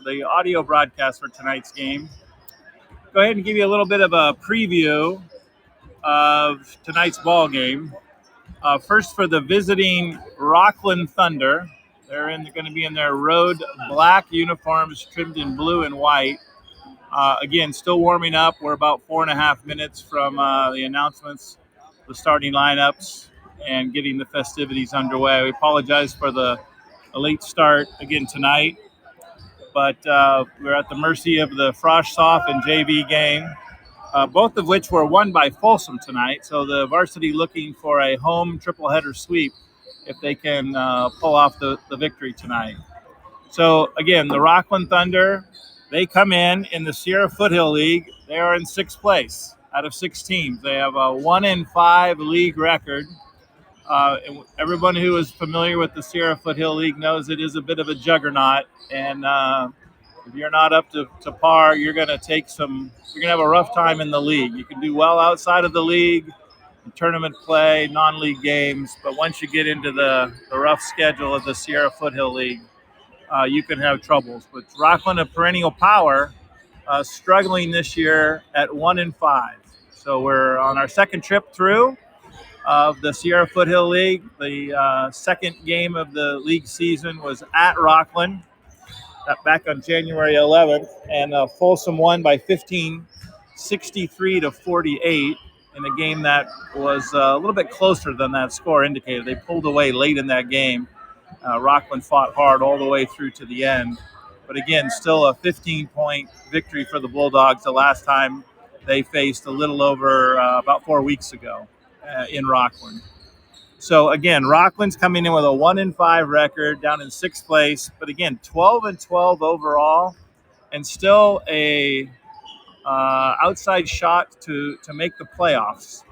the audio broadcast for tonight's game. Go ahead and give you a little bit of a preview of tonight's ball game. First, for the visiting Rocklin Thunder, they're going to be in their road black uniforms trimmed in blue and white. Again, still warming up. We're about 4.5 minutes from the announcements, the starting lineups, and getting the festivities underway. We apologize for the late start again tonight, but we're at the mercy of the Frosh-Soft and JV game, both of which were won by Folsom tonight. So the varsity looking for a home triple header sweep if they can pull off the victory tonight. So again, the Rocklin Thunder, they come in the Sierra Foothill League. They are in sixth place out of 6 teams. They have a 1-5 league record. And everyone who is familiar with the Sierra Foothill League knows it is a bit of a juggernaut. And if you're not up to par, you're going to have a rough time in the league. You can do well outside of the league, tournament play, non-league games. But once you get into the rough schedule of the Sierra Foothill League, you can have troubles. But Rocklin, a perennial power, struggling this year at 1-5. So we're on our second trip through of the Sierra Foothill League. The second game of the league season was at Rocklin back on January 11th, and Folsom won by 15, 63-48 in a game that was a little bit closer than that score indicated. They pulled away late in that game. Rocklin fought hard all the way through to the end. But again, still a 15-point victory for the Bulldogs the last time they faced a little over about 4 weeks ago in Rocklin. So again, Rocklin's coming in with a 1-5 record down in sixth place. But again, 12-12 overall, and still a outside shot to make the playoffs.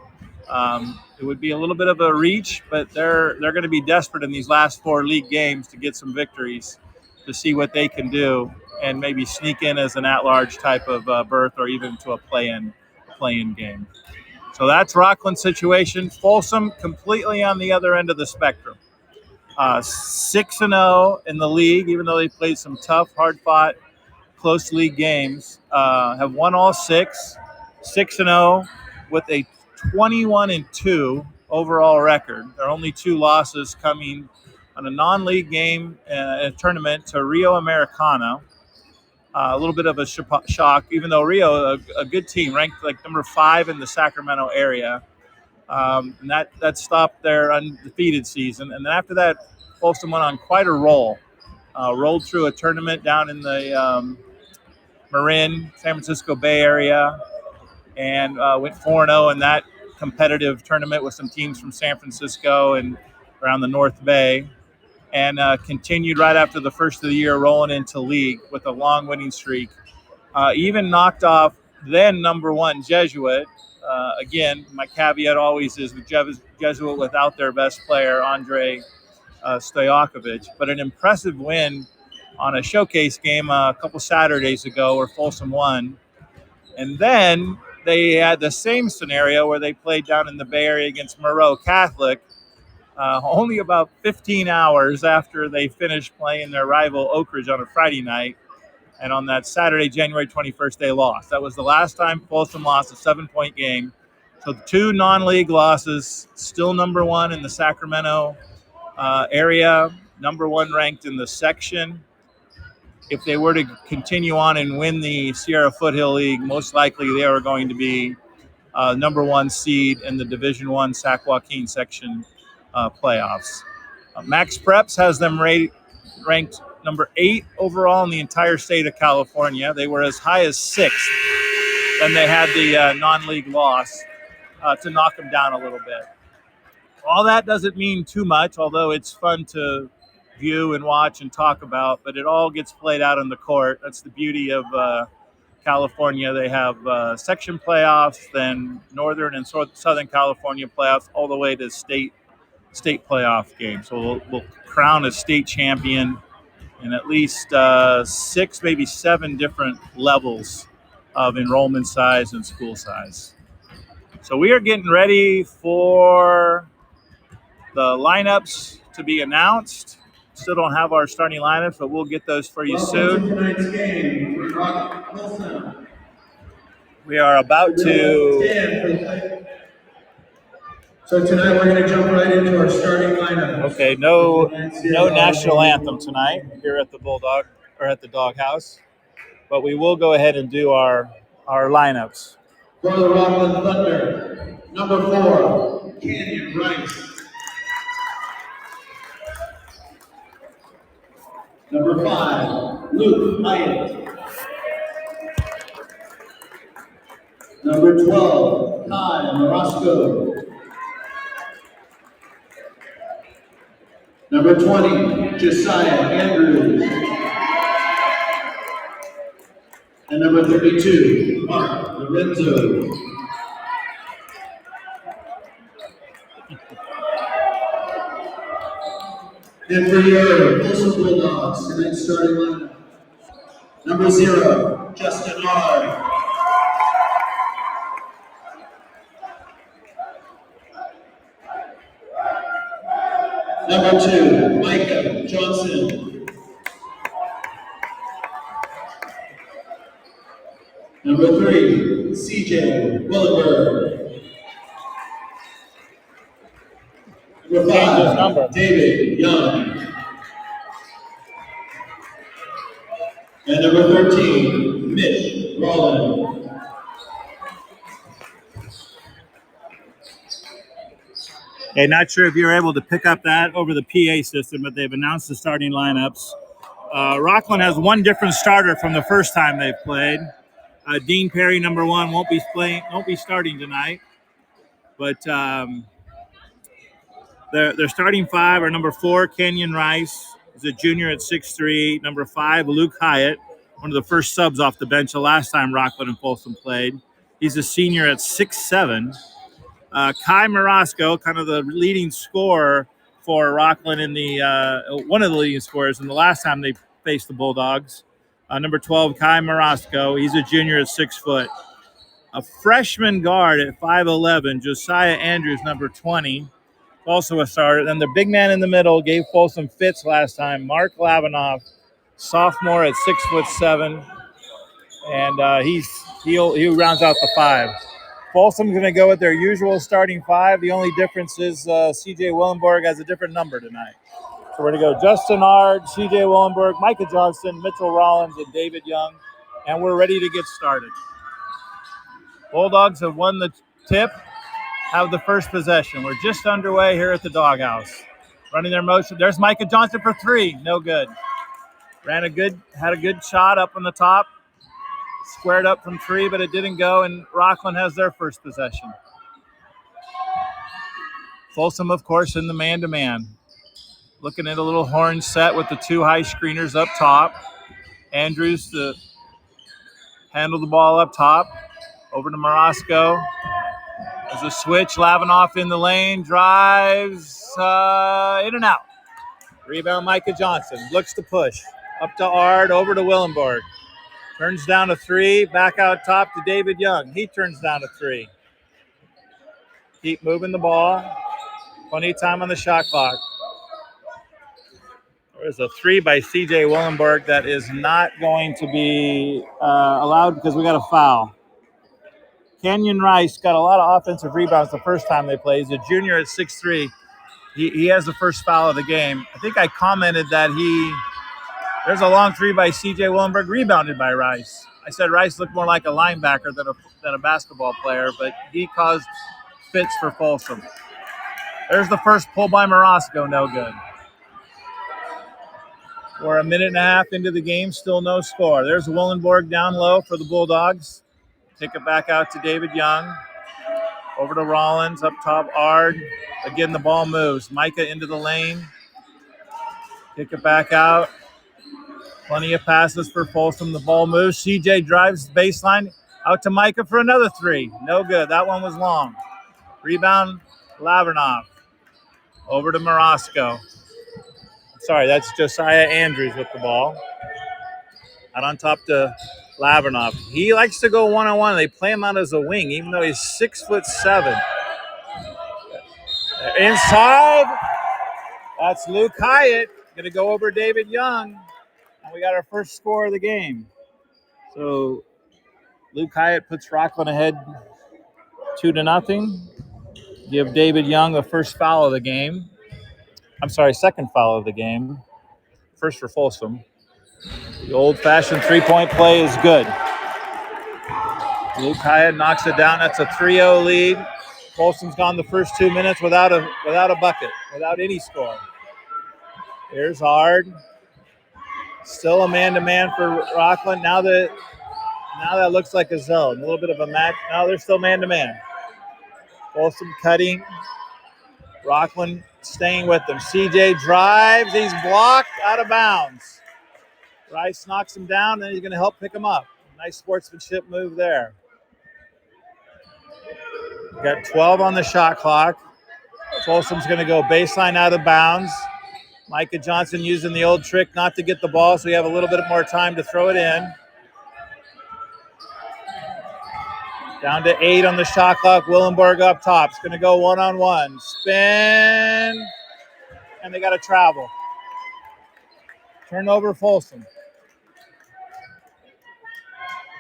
It would be a little bit of a reach, but they're going to be desperate in these last 4 league games to get some victories to see what they can do and maybe sneak in as an at-large type of berth or even to a play-in game. So that's Rocklin's situation. Folsom completely on the other end of the spectrum. 6-0 in the league, even though they played some tough, hard-fought, close league games. Have won all 6, 6-0 with a 21-2 overall record. There are only 2 losses coming on a non-league game a tournament to Rio Americano. A little bit of a shock, even though Rio, a good team, ranked like number 5 in the Sacramento area. And that stopped their undefeated season. And then after that, Folsom went on quite a roll. Rolled through a tournament down in the Marin, San Francisco Bay Area, and went 4-0 in that competitive tournament with some teams from San Francisco and around the North Bay, and continued right after the first of the year rolling into league with a long winning streak. Even knocked off then number 1 Jesuit. Again, my caveat always is with Jesuit without their best player, Andre Stojakovic, but an impressive win on a showcase game a couple Saturdays ago where Folsom won. And then they had the same scenario where they played down in the Bay Area against Moreau Catholic, only about 15 hours after they finished playing their rival Oak Ridge on a Friday night. And on that Saturday, January 21st, they lost. That was the last time Folsom lost a 7-point game. So 2 non-league losses, still number 1 in the Sacramento area, number 1 ranked in the section. If they were to continue on and win the Sierra Foothill League, most likely they are going to be number 1 seed in the Division I Sac Joaquin section playoffs. Max Preps has them ranked number 8 overall in the entire state of California. They were as high as 6th. Then they had the non-league loss to knock them down a little bit. All that doesn't mean too much, although it's fun to view and watch and talk about, but it all gets played out in the court. That's the beauty of California. They have section playoffs, then Northern and Southern California playoffs, all the way to state playoff games. So we'll crown a state champion in at least 6, maybe 7 different levels of enrollment size and school size. So we are getting ready for the lineups to be announced. Still don't have our starting lineups, but we'll get those for you soon. Tonight's game, Folsom. We are about to. So tonight we're going to jump right into our starting lineup. Okay, no national anthem tonight here at the Bulldog or at the Doghouse, but we will go ahead and do our lineups. For the Rocklin Thunder, number 4, Canyon Rice. Number 5, Luke Hyatt. Number 12, Kai Morosco. Number 20, Josiah Andrews. And number 32, Mark Lorenzo. And for your Folsom Bulldogs, tonight's starting lineup. Number 0, Justin R. Number 2, Micah Johnson. Number 3, CJ Willenberg. Number 5, David Young. And number 13, Mitch Rocklin. Okay, not sure if you're able to pick up that over the PA system, but they've announced the starting lineups. Rocklin has one different starter from the first time they've played. Dean Perry, number 1, won't be starting tonight. But their starting 5 are number 4, Canyon Rice, who's a junior at 6'3". Number 5, Luke Hyatt, one of the first subs off the bench the last time Rocklin and Folsom played. He's a senior at 6'7". Kai Morosco, kind of the leading scorer for Rocklin in the one of the leading scorers in the last time they faced the Bulldogs. Number 12, Kai Morosco. He's a junior at 6 foot. A freshman guard at 5'11", Josiah Andrews, number 20, also a starter. Then the big man in the middle gave Folsom fits last time, Mark Lavinoff, sophomore at 6'7", and he rounds out the 5. Folsom's going to go with their usual starting 5. The only difference is C.J. Willenberg has a different number tonight. So we're going to go Justin Ard, C.J. Willenberg, Micah Johnson, Mitchell Rollins, and David Young, and we're ready to get started. Bulldogs have won the tip, have the first possession. We're just underway here at the Doghouse. Running their motion. There's Micah Johnson for 3. No good. Had a good shot up on the top. Squared up from 3, but it didn't go, and Rocklin has their first possession. Folsom, of course, in the man-to-man. Looking at a little horn set with the 2 high screeners up top. Andrews to handle the ball up top. Over to Morosco. There's a switch. Lavinoff in the lane. Drives in and out. Rebound, Micah Johnson. Looks to push. Up to Ard. Over to Willenberg. Turns down a 3, back out top to David Young. He turns down a 3. Keep moving the ball. Plenty of time on the shot clock. There's a 3 by C.J. Willenberg that is not going to be allowed because we got a foul. Canyon Rice got a lot of offensive rebounds the first time they played. He's a junior at 6'3". He has the first foul of the game. I think I commented that there's a long 3 by C.J. Willenberg, rebounded by Rice. I said Rice looked more like a linebacker than a basketball player, but he caused fits for Folsom. There's the first pull by Morosco, no good. We're a minute and a half into the game, still no score. There's Willenberg down low for the Bulldogs. Kick it back out to David Young. Over to Rollins, up top, Ard. Again, the ball moves. Micah into the lane. Kick it back out. Plenty of passes for Folsom. The ball moves. CJ drives baseline out to Micah for another 3. No good. That one was long. Rebound, Lavinoff. Over to Morosco. Sorry, that's Josiah Andrews with the ball. Out on top to Lavinoff. He likes to go one-on-one. They play him out as a wing, even though he's 6'7". Inside. That's Luke Hyatt. Going to go over David Young. And we got our first score of the game. So Luke Hyatt puts Rocklin ahead 2-0. Give David Young the first foul of the game. I'm sorry, second foul of the game. First for Folsom. The old-fashioned three-point play is good. Luke Hyatt knocks it down. That's a 3-0 lead. Folsom's gone the first 2 minutes without a bucket, without any score. Here's Hard. Still a man-to-man for Rocklin. Now that looks like a zone. A little bit of a match. No, they're still man-to-man. Folsom cutting. Rocklin staying with them. CJ drives. He's blocked out of bounds. Rice knocks him down, and he's going to help pick him up. Nice sportsmanship move there. Got 12 on the shot clock. Folsom's going to go baseline out of bounds. Micah Johnson using the old trick not to get the ball, so we have a little bit more time to throw it in. Down to 8 on the shot clock. Willenberg up top. It's going to go one-on-one. Spin. And they got to travel. Turnover Folsom.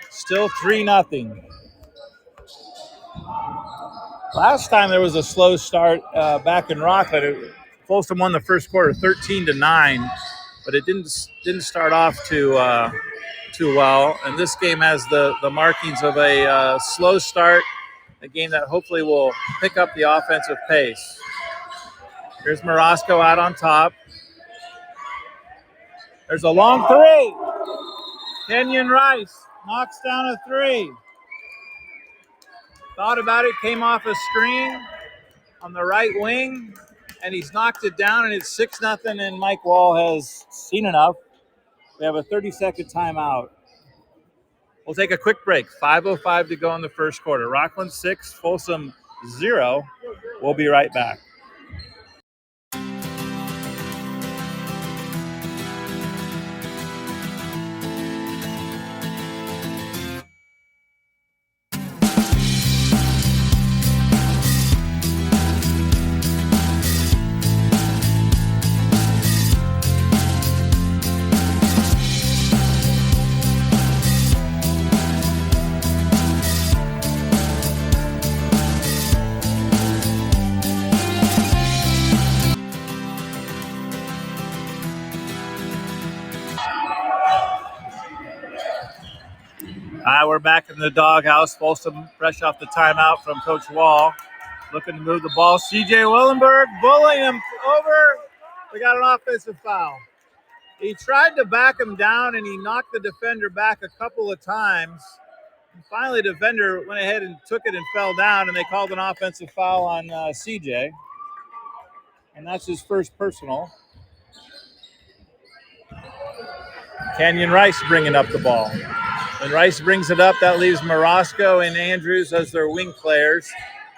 Still 3-0. Last time there was a slow start back in Rocklin. Folsom won the first quarter 13-9, but it didn't start off too well. And this game has the markings of a slow start, a game that hopefully will pick up the offensive pace. Here's Morosco out on top. There's a long three. Kenyon Rice knocks down a three. Thought about it, came off a screen on the right wing, and he's knocked it down, and it's 6-0, and Mike Wall has seen enough. We have a 30-second timeout. We'll take a quick break. 5:05 to go in the first quarter. Rocklin 6, Folsom 0. We'll be right back. We're back in the doghouse. Folsom fresh off the timeout from Coach Wall. Looking to move the ball. CJ Willenberg bullying him over. We got an offensive foul. He tried to back him down, and he knocked the defender back a couple of times. And finally, the defender went ahead and took it and fell down, and they called an offensive foul on CJ. And that's his first personal. Kenyon Rice bringing up the ball. When Rice brings it up, that leaves Morosco and Andrews as their wing players.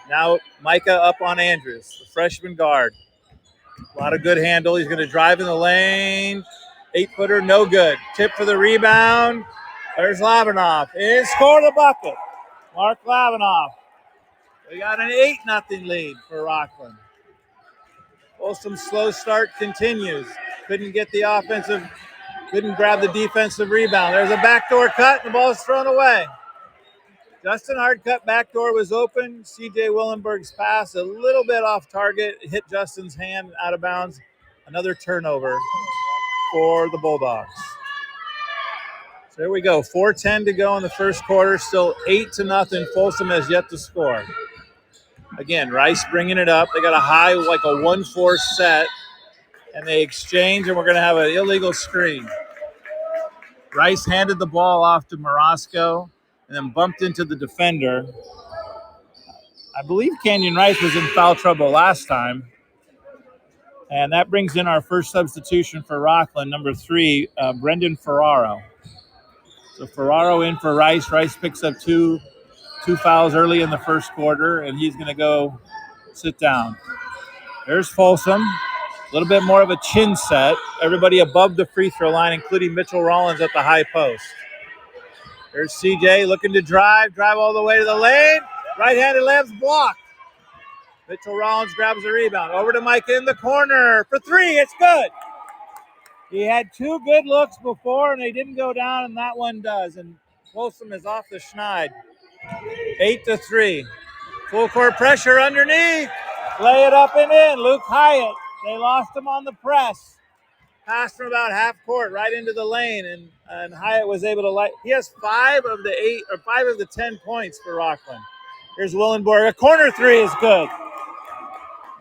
Now Micah up on Andrews, the freshman guard. A lot of good handle. He's going to drive in the lane. 8-footer, no good. Tip for the rebound. There's Lavinoff. He scored the bucket. Mark Lavinoff. We got an 8-0 lead for Rocklin. Folsom's slow start continues. Couldn't grab the defensive rebound. There's a backdoor cut, and the ball's thrown away. Justin Hardcut backdoor was open. C.J. Willenberg's pass a little bit off target. Hit Justin's hand out of bounds. Another turnover for the Bulldogs. So there we go. 4:10 to go in the first quarter. Still 8-0. Folsom has yet to score. Again, Rice bringing it up. They got a high, like a 1-4 set. And they exchange, and we're going to have an illegal screen. Rice handed the ball off to Morosco and then bumped into the defender. I believe Kenyon Rice was in foul trouble last time. And that brings in our first substitution for Rocklin, number 3, Brendan Ferraro. So Ferraro in for Rice. Rice picks up two fouls early in the first quarter, and he's going to go sit down. There's Folsom. A little bit more of a chin set. Everybody above the free throw line, including Mitchell Rollins at the high post. There's CJ looking to drive all the way to the lane. Right-handed left's blocked. Mitchell Rollins grabs the rebound. Over to Mike in the corner for 3. It's good. He had two good looks before, and they didn't go down, and that one does. And Folsom is off the schneid. 8-3. Full court pressure underneath. Lay it up and in. Luke Hyatt. They lost him on the press. Passed from about half court right into the lane, and Hyatt was able to he has 5 of the 10 points for Rocklin. Here's Willenborg. A corner three is good.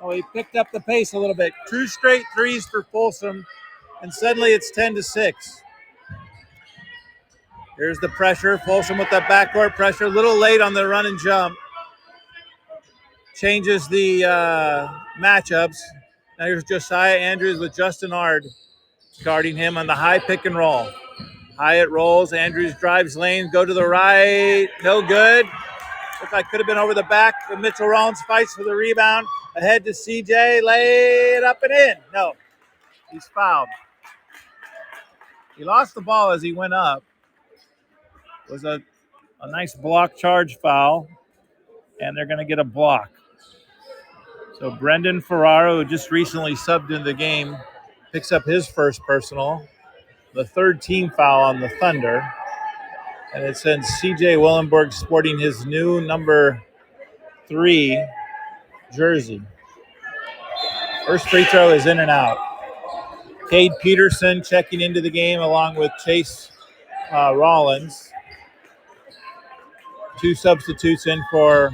Oh, he picked up the pace a little bit. 2 straight threes for Folsom, and suddenly it's 10-6. Here's the pressure. Folsom with that backcourt pressure. A little late on the run and jump. Changes the matchups. Now here's Josiah Andrews with Justin Ard guarding him on the high pick and roll. Hyatt rolls. Andrews drives lane. Go to the right. No good. Looked like could have been over the back. Mitchell Rollins fights for the rebound. Ahead to CJ. Lay it up and in. No. He's fouled. He lost the ball as he went up. It was a nice block charge foul. And they're going to get a block. So Brendan Ferraro, who just recently subbed in the game, picks up his first personal. The third team foul on the Thunder. And it sends CJ Willenborg sporting his new number 3 jersey. First free throw is in and out. Cade Peterson checking into the game along with Chase Rollins. 2 substitutes in for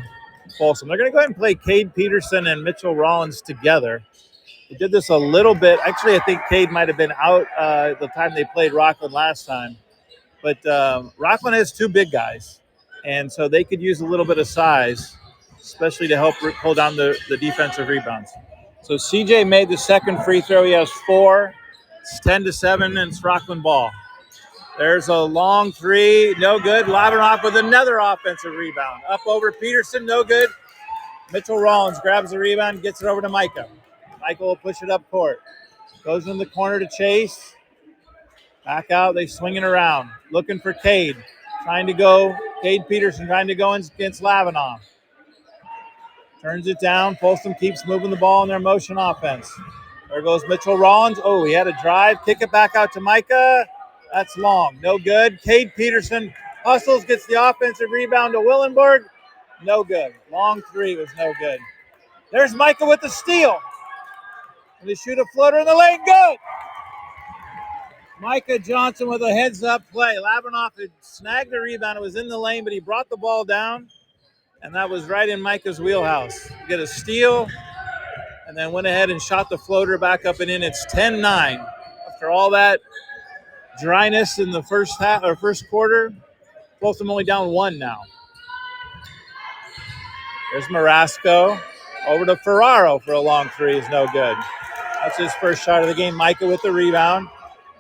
Folsom. They're going to go ahead and play Cade Peterson and Mitchell Rollins together. They did this a little bit. Actually, I think Cade might have been out the time they played Rocklin last time. But Rocklin has 2 big guys, and so they could use a little bit of size, especially to help pull down the defensive rebounds. So CJ made the second free throw. He has 4. It's 10-7, and it's Rocklin ball. There's a long three. No good. Lavinoff with another offensive rebound. Up over Peterson. No good. Mitchell Rollins grabs the rebound, gets it over to Micah. Michael will push it up court. Goes in the corner to Chase. Back out. They swing it around. Looking for Cade. Cade Peterson trying to go against Lavinoff. Turns it down. Folsom keeps moving the ball in their motion offense. There goes Mitchell Rollins. Oh, he had a drive. Kick it back out to Micah. That's long. No good. Cade Peterson hustles, gets the offensive rebound to Willenborg. No good. Long three was no good. There's Micah with the steal. And they shoot a floater in the lane. Good. Micah Johnson with a heads-up play. Lavinoff had snagged the rebound. It was in the lane, but he brought the ball down, and that was right in Micah's wheelhouse. Get a steal, and then went ahead and shot the floater back up and in. It's 10-9. After all that dryness in the first quarter, Folsom only down 1 now. There's Marasco. Over to Ferraro for a long three is no good. That's his first shot of the game. Micah with the rebound.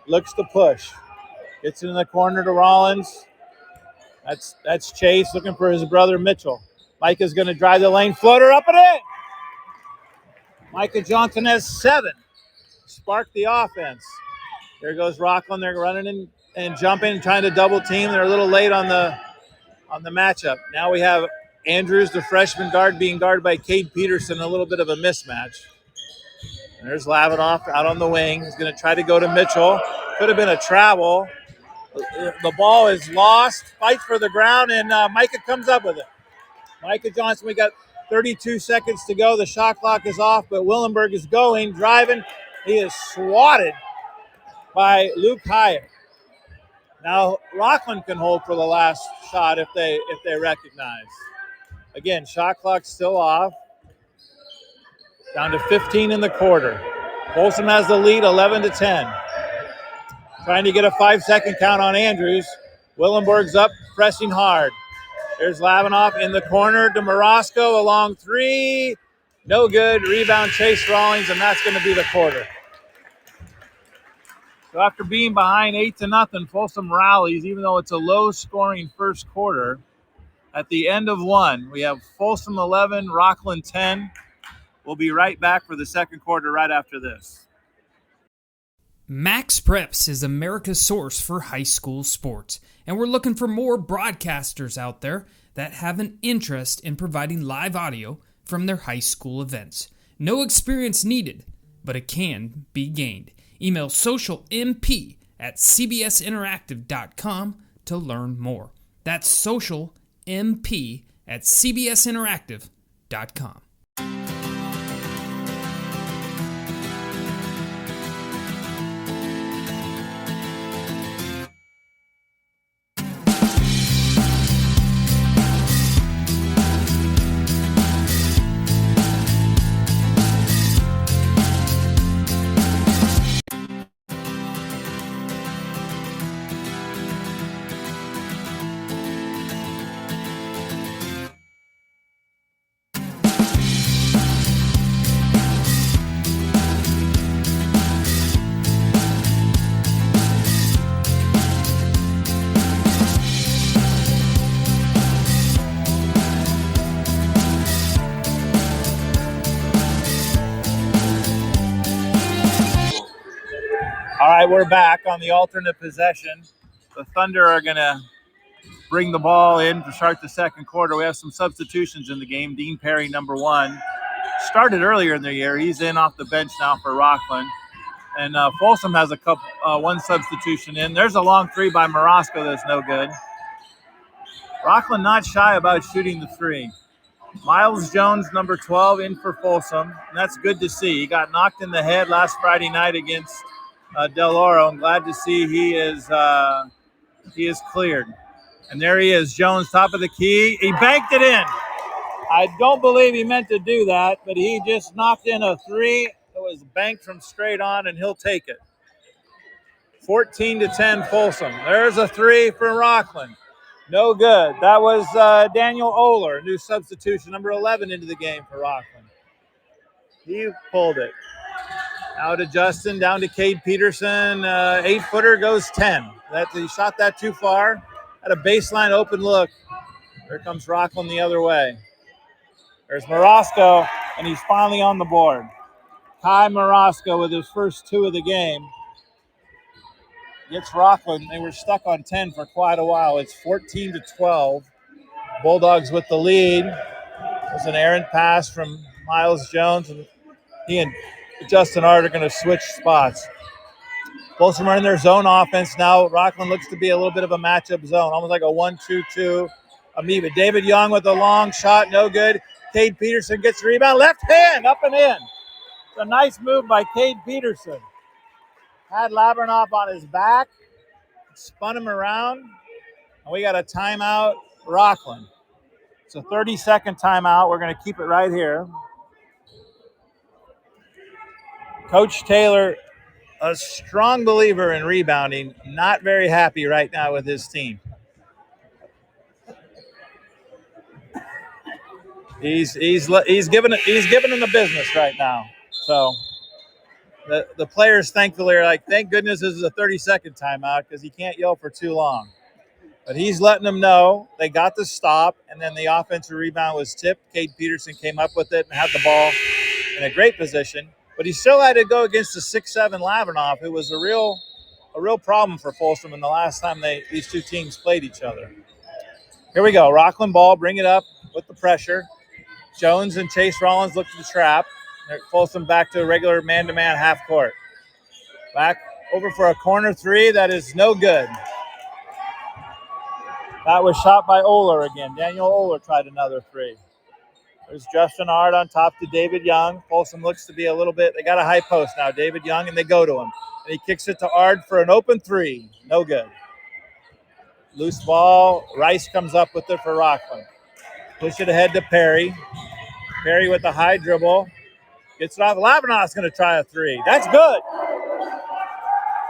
Looks to push. Gets it in the corner to Rollins. That's Chase looking for his brother Mitchell. Micah's going to drive the lane. Floater up and in. Micah Johnson has 7. Spark the offense. There goes Rocklin. They're running in and jumping, trying to double team. They're a little late on the matchup. Now we have Andrews, the freshman guard, being guarded by Cade Peterson. A little bit of a mismatch. There's Lavinoff out on the wing. He's going to try to go to Mitchell. Could have been a travel. The ball is lost. Fights for the ground, and Micah comes up with it. Micah Johnson, we got 32 seconds to go. The shot clock is off, but Willenborg is going, driving. He is swatted by Luke Hyatt. Now, Rocklin can hold for the last shot if they recognize. Again, shot clock still off. Down to 15 in the quarter. Folsom has the lead, 11-10. Trying to get a 5-second count on Andrews. Willenborg's up, pressing hard. There's Lavinoff in the corner to Marasco, a long three. No good. Rebound, Chase Rollins, and that's going to be the quarter. So after being behind 8-0, Folsom rallies, even though it's a low-scoring first quarter. At the end of 1, we have Folsom 11, Rocklin 10. We'll be right back for the second quarter right after this. Max Preps is America's source for high school sports, and we're looking for more broadcasters out there that have an interest in providing live audio from their high school events. No experience needed, but it can be gained. Email socialmp@cbsinteractive.com to learn more. That's socialmp@cbsinteractive.com. All right, we're back on the alternate possession. The Thunder are going to bring the ball in to start the second quarter. We have some substitutions in the game. Dean Perry, number 1, started earlier in the year. He's in off the bench now for Rocklin. And Folsom has one substitution in. There's a long three by Morosco that's no good. Rocklin not shy about shooting the three. Miles Jones, number 12, in for Folsom. And that's good to see. He got knocked in the head last Friday night against Del Oro. I'm glad to see he is cleared. And there he is, Jones, top of the key. He banked it in. I don't believe he meant to do that, but he just knocked in a three. It was banked from straight on, and he'll take it. 14-10 Folsom. There's a three for Rocklin. No good. That was Daniel Oler, new substitution, number 11 into the game for Rocklin. He pulled it. Now to Justin, down to Cade Peterson. 8-footer goes 10. He shot that too far. Had a baseline open look. Here comes Rocklin the other way. There's Morosco, and he's finally on the board. Kai Morosco with his first 2 of the game. Gets Rocklin. They were stuck on 10 for quite a while. It's 14-12. Bulldogs with the lead. There's an errant pass from Miles Jones, and he and Justin Art are going to switch spots. Folsom are in their zone offense now. Rocklin looks to be a little bit of a matchup zone, almost like a 1-2-2 amoeba. David Young with a long shot, no good. Cade Peterson gets the rebound. Left hand, up and in. It's a nice move by Cade Peterson. Had Lavernoff on his back, spun him around, and we got a timeout, Rocklin. It's a 30-second timeout. We're going to keep it right here. Coach Taylor, a strong believer in rebounding, not very happy right now with his team. He's giving them the business right now. So the players thankfully are like, thank goodness this is a 30-second timeout because he can't yell for too long. But he's letting them know they got the stop, and then the offensive rebound was tipped. Cade Peterson came up with it and had the ball in a great position. But he still had to go against the 6'7" Lavernoff, who was a real problem for Folsom in the last time these two teams played each other. Here we go. Rocklin ball, bring it up with the pressure. Jones and Chase Rollins look to the trap. Folsom back to a regular man-to-man half court. Back over for a corner three. That is no good. That was shot by Oler again. Daniel Oler tried another three. There's Justin Ard on top to David Young. Folsom looks to be a little bit, they got a high post now, David Young, and they go to him. And he kicks it to Ard for an open three. No good. Loose ball. Rice comes up with it for Rocklin. Push it ahead to Perry. Perry with the high dribble. Gets it off. Lavernoff's going to try a three. That's good.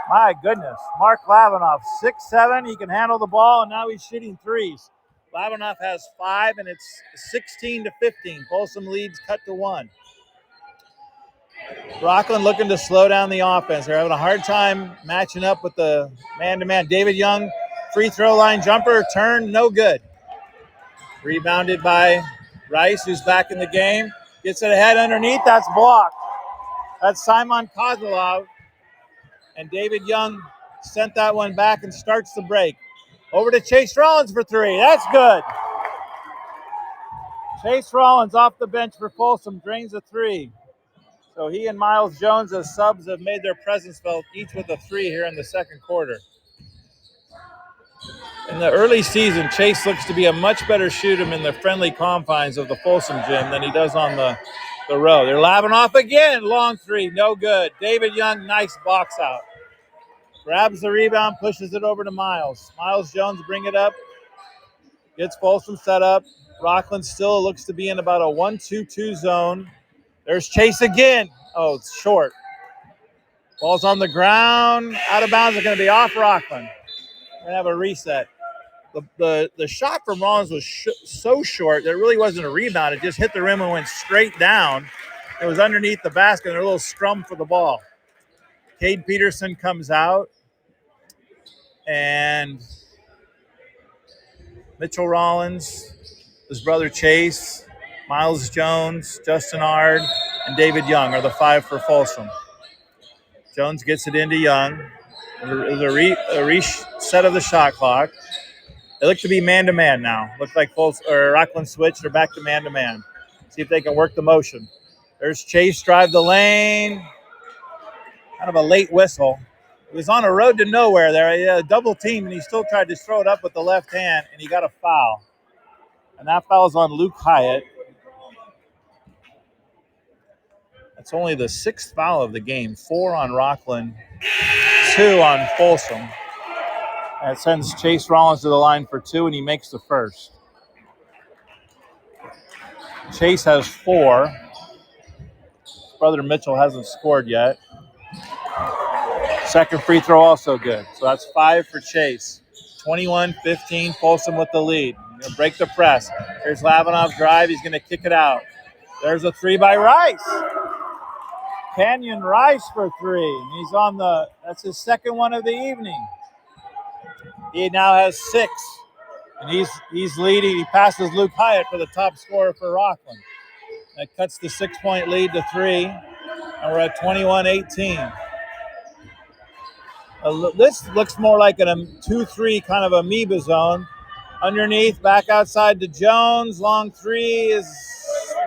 My goodness. Mark Lavernoff, 6'7". He can handle the ball, and now he's shooting threes. Lavernoff has 5, and it's 16-15. Folsom leads cut to 1. Rocklin looking to slow down the offense. They're having a hard time matching up with the man-to-man. David Young, free throw line jumper, turn, no good. Rebounded by Rice, who's back in the game. Gets it ahead underneath. That's blocked. That's Simon Kozlov. And David Young sent that one back and starts the break. Over to Chase Rollins for three. That's good. Chase Rollins off the bench for Folsom, drains a three. So he and Miles Jones as subs have made their presence felt, each with a 3 here in the second quarter. In the early season, Chase looks to be a much better shooter in the friendly confines of the Folsom gym than he does on the road. They're labbing off again. Long 3, no good. David Young, nice box out. Grabs the rebound, pushes it over to Miles. Miles Jones bring it up. Gets Folsom set up. Rocklin still looks to be in about a 1-2-2 zone. There's Chase again. Oh, it's short. Ball's on the ground. Out of bounds. It's going to be off Rocklin. We're going to have a reset. The shot from Rollins was so short that it really wasn't a rebound. It just hit the rim and went straight down. It was underneath the basket, and a little scrum for the ball. Cade Peterson comes out, and Mitchell Rollins, his brother Chase, Miles Jones, Justin Ard, and David Young are the 5 for Folsom. Jones gets it into Young. There's a reset of the shot clock. They look to be man-to-man now. Looks like Rocklin switched. They're back to man-to-man. See if they can work the motion. There's Chase, drive the lane. Kind of a late whistle. He was on a road to nowhere there. He had a double team, and he still tried to throw it up with the left hand, and he got a foul. And that foul's on Luke Hyatt. That's only the 6th foul of the game. 4 on Rocklin, 2 on Folsom. That sends Chase Rollins to the line for 2, and he makes the first. Chase has 4. His brother Mitchell hasn't scored yet. Second free throw also good. So that's 5 for Chase. 21-15, Folsom with the lead. Gonna break the press. Here's Lavinoff drive. He's going to kick it out. There's a 3 by Rice. Canyon Rice for 3. He's on that's his second one of the evening. He now has 6, and he's leading. He passes Luke Hyatt for the top scorer for Rocklin. That cuts the 6-point lead to 3, and we're at 21-18. This looks more like a 2-3 kind of amoeba zone. Underneath, back outside to Jones. Long 3 is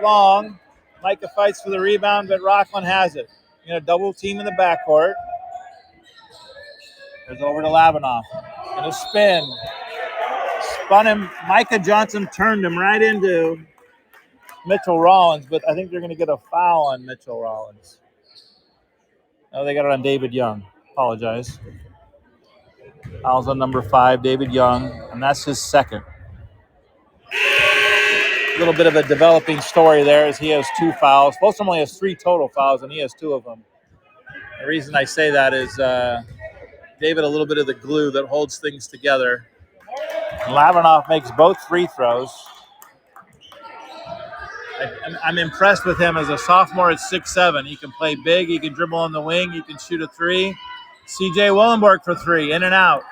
long. Micah fights for the rebound, but Rocklin has it. Double team in the backcourt. Goes over to Lavinoff. And a spin. Spun him. Micah Johnson turned him right into Mitchell Rollins, but I think they're going to get a foul on Mitchell Rollins. Oh, they got it on David Young. Apologize. Foul's on number 5, David Young, and that's his second. A little bit of a developing story there as he has 2 fouls. Folsom only has 3 total fouls, and he has 2 of them. The reason I say that is David, a little bit of the glue that holds things together. Lavinoff makes both free throws. I'm impressed with him as a sophomore at 6'7". He can play big. He can dribble on the wing. He can shoot a 3. C.J. Willenborg for 3, in and out.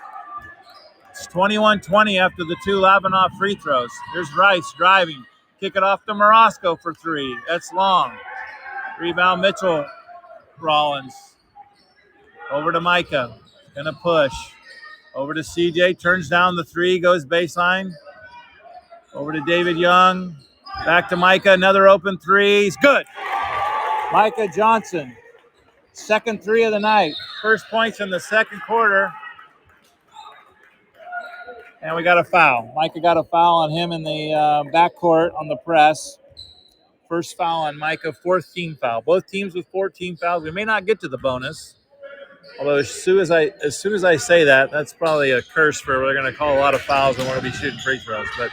It's 21-20 after the 2 Lavinoff free throws. Here's Rice driving. Kick it off to Morosco for 3. That's long. Rebound Mitchell Rollins. Over to Micah. Gonna push. Over to CJ. Turns down the 3. Goes baseline. Over to David Young. Back to Micah. Another open 3. He's good. Micah Johnson. Second 3 of the night. First points in the second quarter. And we got a foul. Micah got a foul on him in the backcourt on the press. First foul on Micah, 4th team foul. Both teams with 14 fouls. We may not get to the bonus. Although as soon as I say that, that's probably a curse for we're going to call a lot of fouls and we're going to be shooting free throws. But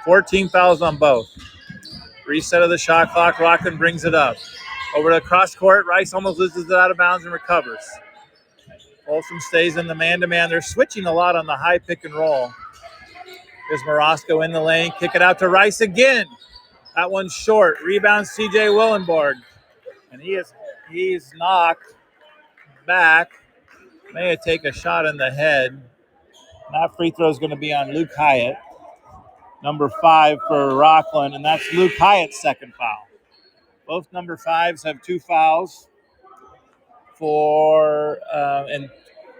14 fouls on both. Reset of the shot clock. Rocklin brings it up. Over to cross court. Rice almost loses it out of bounds and recovers. Folsom stays in the man-to-man. They're switching a lot on the high pick and roll. There's Morosco in the lane. Kick it out to Rice again. That one's short. Rebound C.J. Willenborg. And he's knocked back. May take a shot in the head. That free throw is going to be on Luke Hyatt. Number 5 for Rocklin. And that's Luke Hyatt's second foul. Both number 5s have 2 fouls and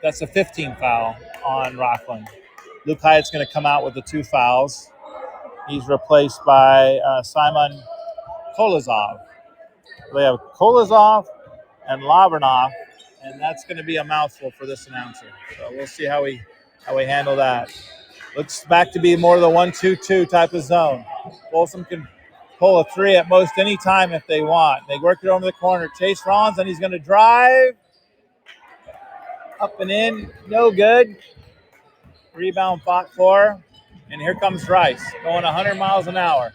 that's a 15 foul on Rocklin. Luke Hyatt's going to come out with the 2 fouls. He's replaced by Simon Kolazov. They have Kolazov and Lavrinoff, and that's going to be a mouthful for this announcer. So we'll see how we handle that. Looks back to be more of the 1-2-2 type of zone. Folsom can pull a three at most any time if they want. They work it over the corner. Chase Rollins, and he's going to drive up and in. No good. Rebound fought for. And here comes Rice going 100 miles an hour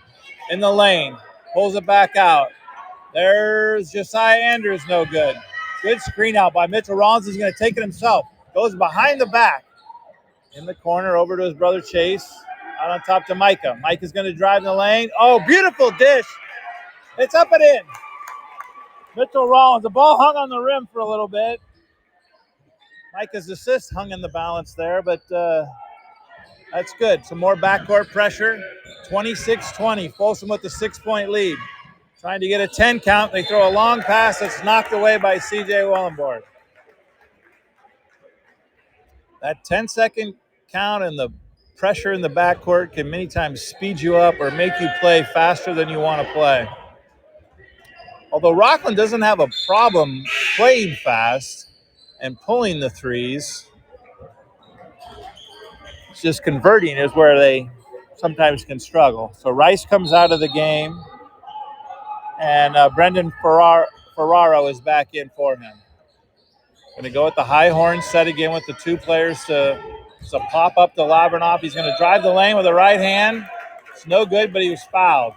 in the lane. Pulls it back out. There's Josiah Andrews, no good. Good screen out by Mitchell Rollins. He's going to take it himself. Goes behind the back. In the corner, over to his brother Chase. Out on top to Micah. Micah's going to drive in the lane. Oh, beautiful dish. It's up and in. Mitchell Rollins. The ball hung on the rim for a little bit. Micah's assist hung in the balance there, but that's good. Some more backcourt pressure. 26-20. Folsom with the 6-point lead. Trying to get a 10 count. They throw a long pass that's knocked away by C.J. Wellenborg. That 10-second count and the pressure in the backcourt can many times speed you up or make you play faster than you want to play. Although Rocklin doesn't have a problem playing fast and pulling the threes, it's just converting is where they sometimes can struggle. So Rice comes out of the game, and Brendan Ferraro is back in for him. Going to go with the high horn set again with the two players to pop up to Lavrinoff. He's going to drive the lane with the right hand. It's no good, but he was fouled.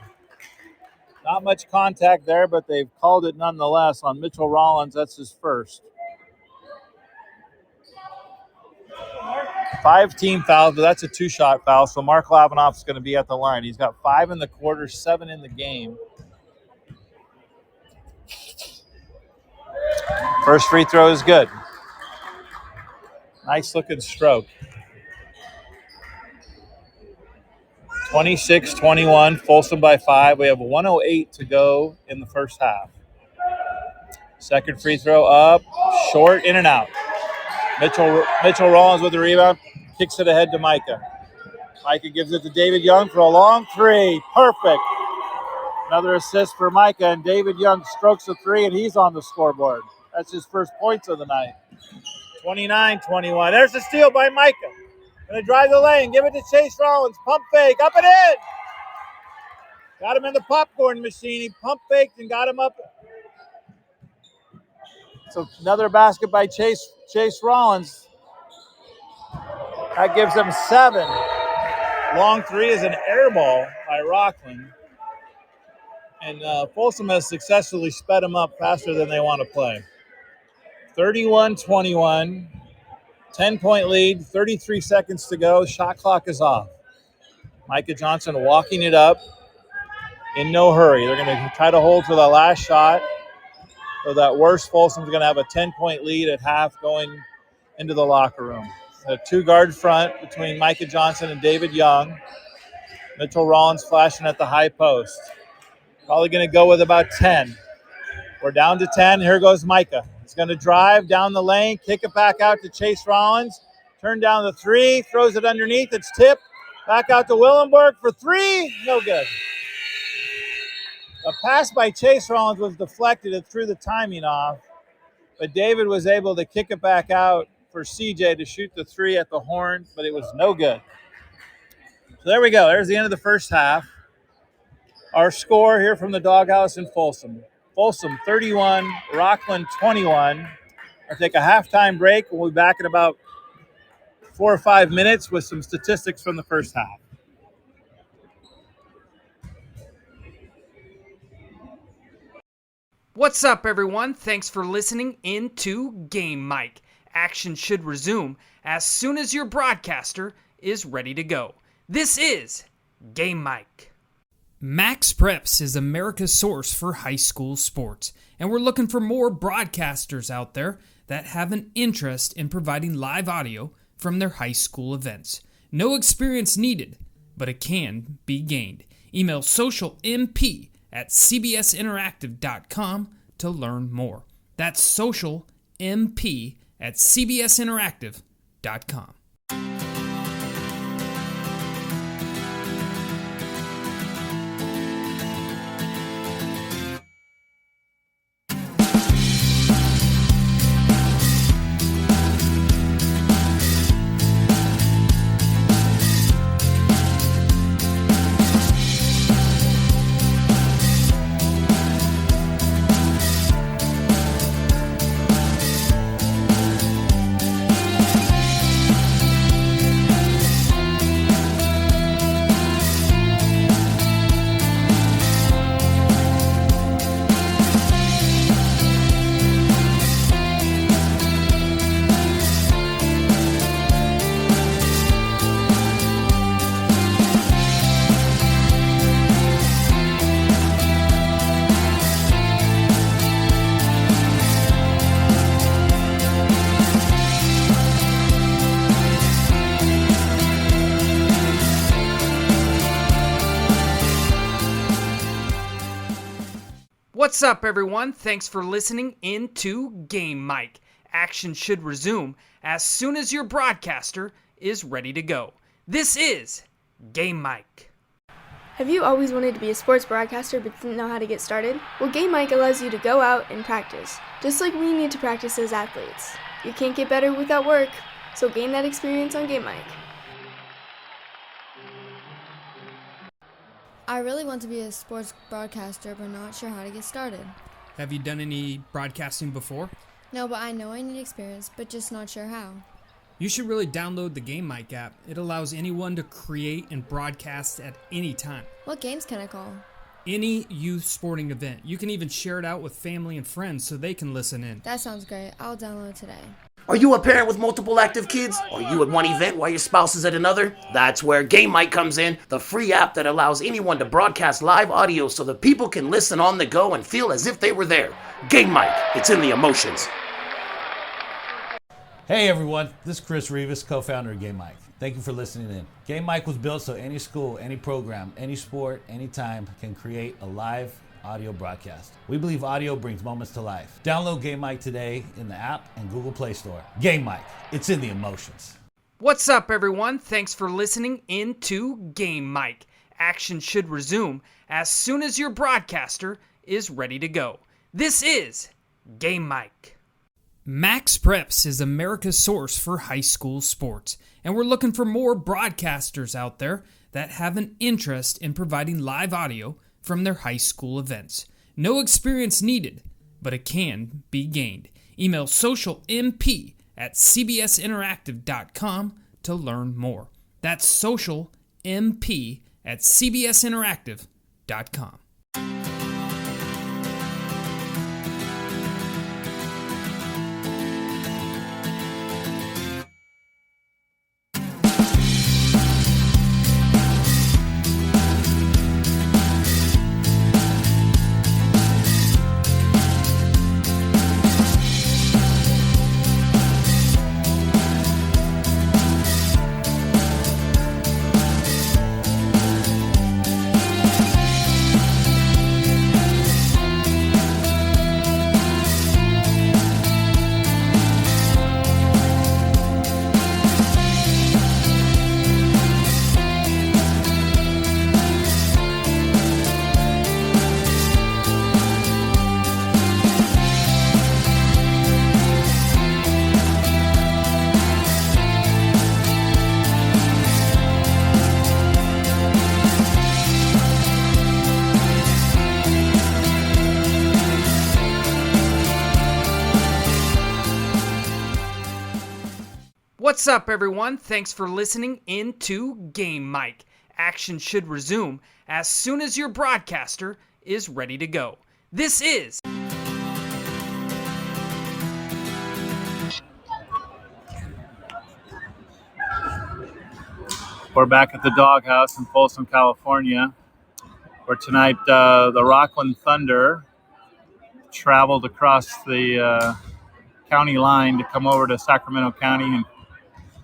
Not much contact there, but they've called it nonetheless on Mitchell Rollins. That's his first. 5 team fouls, but that's a 2-shot foul. So Mark Lavrinoff is going to be at the line. He's got 5 in the quarter, 7 in the game. First free throw is good. Nice looking stroke. 26-21, Folsom by 5. We have 1:08 to go in the first half. Second free throw up, short, in and out. Mitchell Rollins with the rebound, kicks it ahead to Micah. Micah gives it to David Young for a long three. Perfect. Another assist for Micah, and David Young strokes a three, and he's on the scoreboard. That's his first points of the night. 29-21. There's the steal by Micah. Going to drive the lane, give it to Chase Rollins. Pump fake, up and in. Got him in the popcorn machine. He pump faked and got him up. So another basket by Chase Rollins. That gives them 7. Long three is an air ball by Rocklin. And Folsom has successfully sped them up faster than they want to play. 31-21. 10-point lead, 33 seconds to go. Shot clock is off. Micah Johnson walking it up in no hurry. They're going to try to hold for the last shot. So that worst, Folsom's going to have a 10-point lead at half going into the locker room. A 2-guard front between Micah Johnson and David Young. Mitchell Rollins flashing at the high post. Probably going to go with about 10. We're down to 10. Here goes Micah. He's going to drive down the lane, kick it back out to Chase Rollins, turn down the three, throws it underneath. It's tipped. Back out to Willenberg for three. No good. A pass by Chase Rollins was deflected. It threw the timing off. But David was able to kick it back out for CJ to shoot the three at the horn, but it was no good. So there we go. There's the end of the first half. Our score here from the Doghouse in Folsom. Folsom 31, Rocklin 21. I'll take a halftime break. We'll be back in about 4 or 5 minutes with some statistics from the first half. What's up, everyone? Thanks for listening into Game Mic. Action should resume as soon as your broadcaster is ready to go. This is Game Mic. Max Preps is America's source for high school sports, and we're looking for more broadcasters out there that have an interest in providing live audio from their high school events. No experience needed, but it can be gained. Email socialmp@cbsinteractive.com to learn more. That's socialmp@cbsinteractive.com. What's up, everyone? Thanks for listening into Game Mike. Action should resume as soon as your broadcaster is ready to go. This is Game Mike. Have you always wanted to be a sports broadcaster but didn't know how to get started? Well, Game Mike allows you to go out and practice, just like we need to practice as athletes. You can't get better without work, so gain that experience on Game Mike. I really want to be a sports broadcaster, but not sure how to get started. Have you done any broadcasting before? No, but I know I need experience, but just not sure how. You should really download the Game Mike app. It allows anyone to create and broadcast at any time. What games can I call? Any youth sporting event. You can even share it out with family and friends so they can listen in. That sounds great. I'll download today. Are you a parent with multiple active kids? Are you at one event while your spouse is at another? That's where Game Mike comes in, the free app that allows anyone to broadcast live audio so that people can listen on the go and feel as if they were there. Game Mike, it's in the emotions. Hey everyone, this is Chris Rivas, co-founder of Game Mike. Thank you for listening in. Game Mike was built so any school, any program, any sport, anytime can create a live audio broadcast. We believe audio brings moments to life. Download Game Mike today in the app and Google Play Store. Game Mike, it's in the emotions. What's up, everyone? Thanks for listening into Game Mike. Action should resume as soon as your broadcaster is ready to go. This is Game Mike. Max Preps is America's source for high school sports, and we're looking for more broadcasters out there that have an interest in providing live audio from their high school events. No experience needed, but it can be gained. Email socialmp@cbsinteractive.com to learn more. That's socialmp@cbsinteractive.com. What's up, everyone? Thanks for listening into Game Mike. Action should resume as soon as your broadcaster is ready to go. This is We're back at the Doghouse in Folsom, California, where tonight the Rocklin Thunder traveled across the county line to come over to Sacramento County and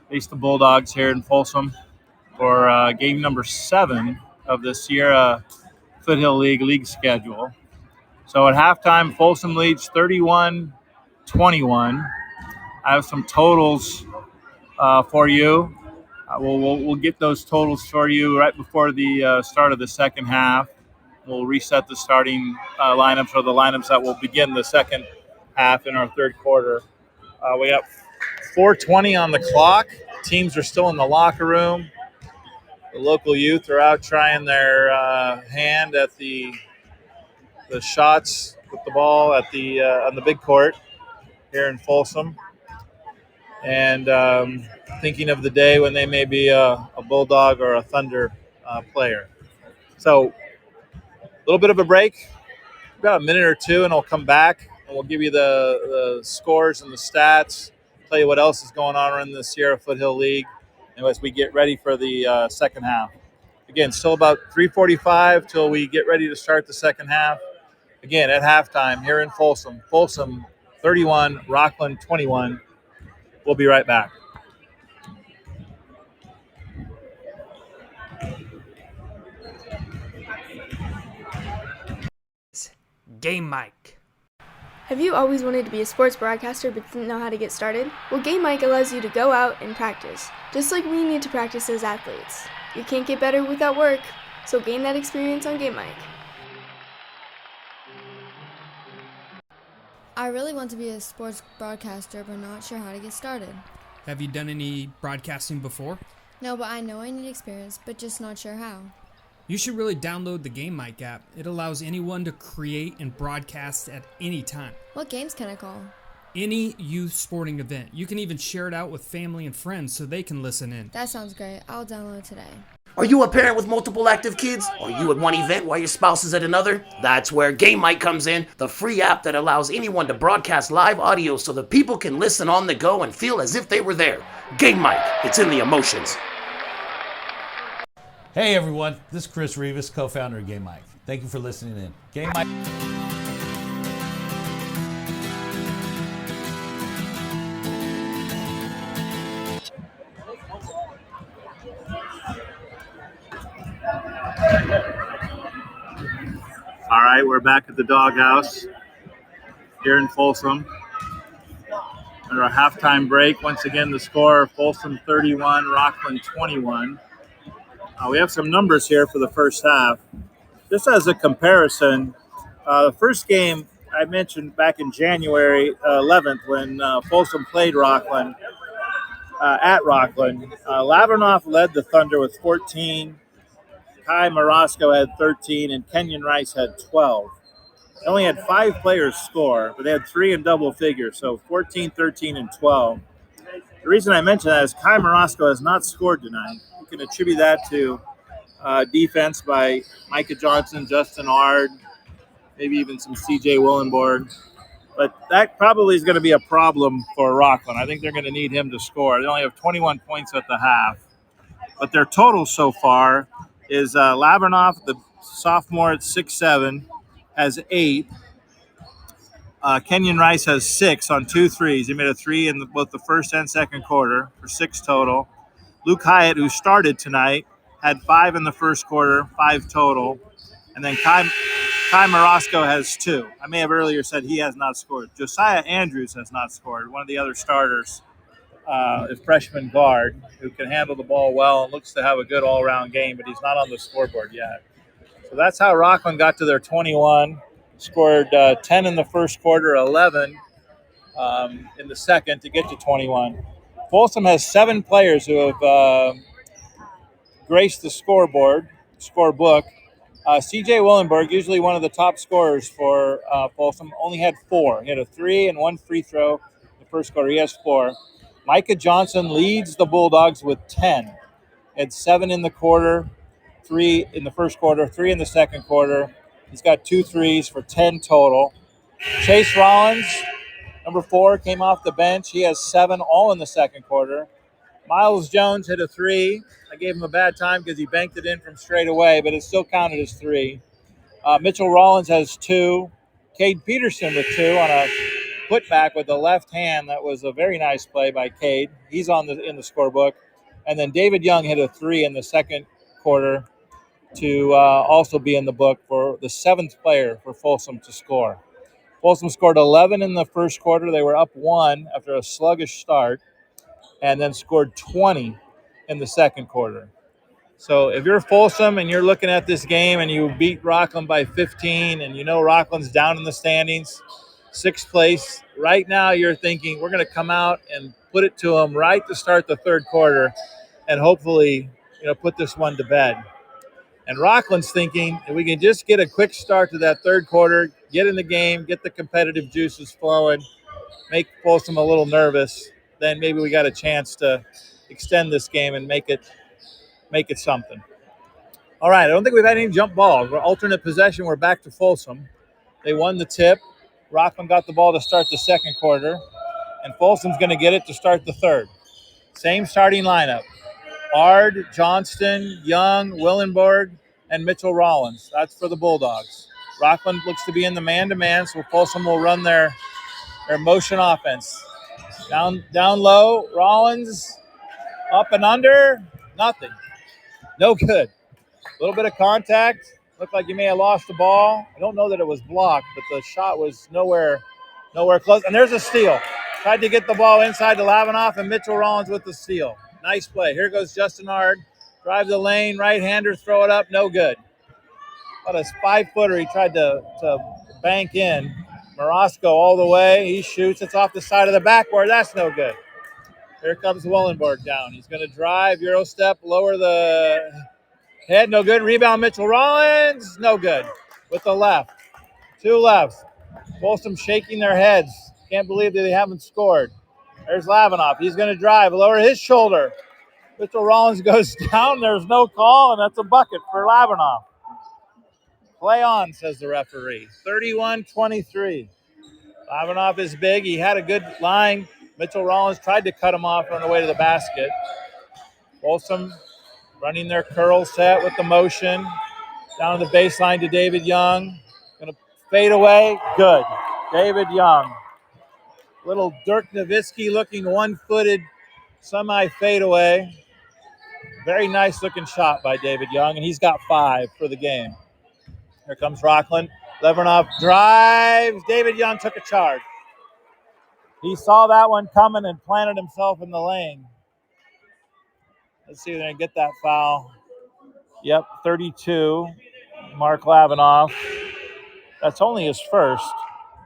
face the Bulldogs here in Folsom for game number 7 of the Sierra Foothill League schedule. So at halftime, Folsom leads 31-21. I have some totals for you. We'll get those totals for you right before the start of the second half. We'll reset the starting lineups, or the lineups that will begin the second half in our third quarter. We got 4:20 on the clock. Teams are still in the locker room. The local youth are out trying their hand at the shots with the ball at the on the big court here in Folsom, and thinking of the day when they may be a Bulldog or a Thunder player. So a little bit of a break, about a minute or two, and I'll come back and we'll give you the scores and the stats, tell you what else is going on in the Sierra Foothill League, and as we get ready for the second half. Again, still about 3:45 till we get ready to start the second half. Again, at halftime here in Folsom. Folsom 31, Rocklin 21. We'll be right back. Game Mike. Have you always wanted to be a sports broadcaster but didn't know how to get started? Well, Game Mike allows you to go out and practice, just like we need to practice as athletes. You can't get better without work, so gain that experience on Game Mike. I really want to be a sports broadcaster, but not sure how to get started. Have you done any broadcasting before? No, but I know I need experience, but just not sure how. You should really download the Game Mike app. It allows anyone to create and broadcast at any time. What games can I call? Any youth sporting event. You can even share it out with family and friends so they can listen in. That sounds great. I'll download it today. Are you a parent with multiple active kids? Are you at one event while your spouse is at another? That's where Game Mike comes in, the free app that allows anyone to broadcast live audio so that people can listen on the go and feel as if they were there. Game Mike, it's in the emotions. Hey everyone, this is Chris Rivas, co-founder of Game Mike. Thank you for listening in. Game Mike. All right, we're back at the doghouse here in Folsom. Under a halftime break, once again the score: Folsom 31, Rocklin 21. We have some numbers here for the first half. Just as a comparison, the first game I mentioned back in January 11th when Folsom played Rocklin at Rocklin. Lavernoff led the Thunder with 14. Kai Marosco had 13, and Kenyon Rice had 12. They only had 5 players score, but they had 3 in double figures, so 14, 13, and 12. The reason I mention that is Kai Marosco has not scored tonight. You can attribute that to defense by Micah Johnson, Justin Ard, maybe even some CJ Willenborg. But that probably is going to be a problem for Rocklin. I think they're going to need him to score. They only have 21 points at the half. But their total so far is Lavernoff, the sophomore at 6'7", has 8. Kenyon Rice has 6 on 2 threes. He made a 3 in both the first and second quarter for 6 total. Luke Hyatt, who started tonight, had 5 in the first quarter, 5 total. And then Kai Marosco has 2. I may have earlier said he has not scored. Josiah Andrews has not scored, one of the other starters, a freshman guard who can handle the ball well and looks to have a good all-around game, but he's not on the scoreboard yet. So that's how Rocklin got to their 21, scored 10 in the first quarter, 11 in the second to get to 21. Folsom has 7 players who have graced the scorebook. CJ Willenborg, usually one of the top scorers for Folsom, only had 4. He had a 3 and 1 free throw in the first quarter. He has 4. Micah Johnson leads the Bulldogs with 10. He had 7 in the quarter, 3 in the first quarter, 3 in the second quarter. He's got 2 threes for 10 total. Chase Rollins, number 4, came off the bench. He has 7, all in the second quarter. Miles Jones hit a 3. I gave him a bad time because he banked it in from straight away, but it still counted as 3. Mitchell Rollins has 2. Cade Peterson with 2 on a putback with the left hand. That was a very nice play by Cade. He's in the scorebook. And then David Young hit a 3 in the second quarter to also be in the book for the 7th player for Folsom to score. Folsom scored 11 in the first quarter. They were up 1 after a sluggish start, and then scored 20 in the second quarter. So if you're Folsom and you're looking at this game and you beat Rocklin by 15 and you know Rocklin's down in the standings, 6th place, right now you're thinking we're going to come out and put it to them right to start the third quarter and hopefully put this one to bed. And Rocklin's thinking if we can just get a quick start to that third quarter, get in the game, get the competitive juices flowing, make Folsom a little nervous, then maybe we got a chance to extend this game and make it something. All right, I don't think we've had any jump balls. We're alternate possession. We're back to Folsom. They won the tip. Rocklin got the ball to start the second quarter, and Folsom's going to get it to start the third. Same starting lineup. Ard, Johnston, Young, Willenborg, and Mitchell Rollins. That's for the Bulldogs. Rocklin looks to be in the man-to-man, so Folsom will run their motion offense. Down low, Rollins, up and under, nothing. No good. A little bit of contact, Looked like he may have lost the ball. I don't know that it was blocked, but the shot was nowhere close. And there's a steal. Tried to get the ball inside to Lavinoff, and Mitchell Rollins with the steal. Nice play. Here goes Justin Hard. Drive the lane, right-hander, throw it up, no good. About a 5-footer he tried to bank in. Morosco all the way. He shoots. It's off the side of the backboard. That's no good. Here comes Wellenberg down. He's going to drive, Euro step, lower the head. No good. Rebound, Mitchell Rollins. No good. With the left. 2 lefts. Folsom shaking their heads. Can't believe that they haven't scored. There's Lavinoff. He's going to drive, lower his shoulder. Mitchell Rollins goes down. There's no call, and that's a bucket for Lavinoff. Play on, says the referee. 31-23. Lavinoff is big. He had a good line. Mitchell Rollins tried to cut him off on the way to the basket. Folsom running their curl set with the motion. Down the baseline to David Young. Going to fade away. Good. David Young. Little Dirk Nowitzki looking one-footed semi-fadeaway. Very nice looking shot by David Young, and he's got 5 for the game. Here comes Rocklin. Levernoff drives. David Young took a charge. He saw that one coming and planted himself in the lane. Let's see if they're going to get that foul. Yep, 32. Mark Lavinoff. That's only his first.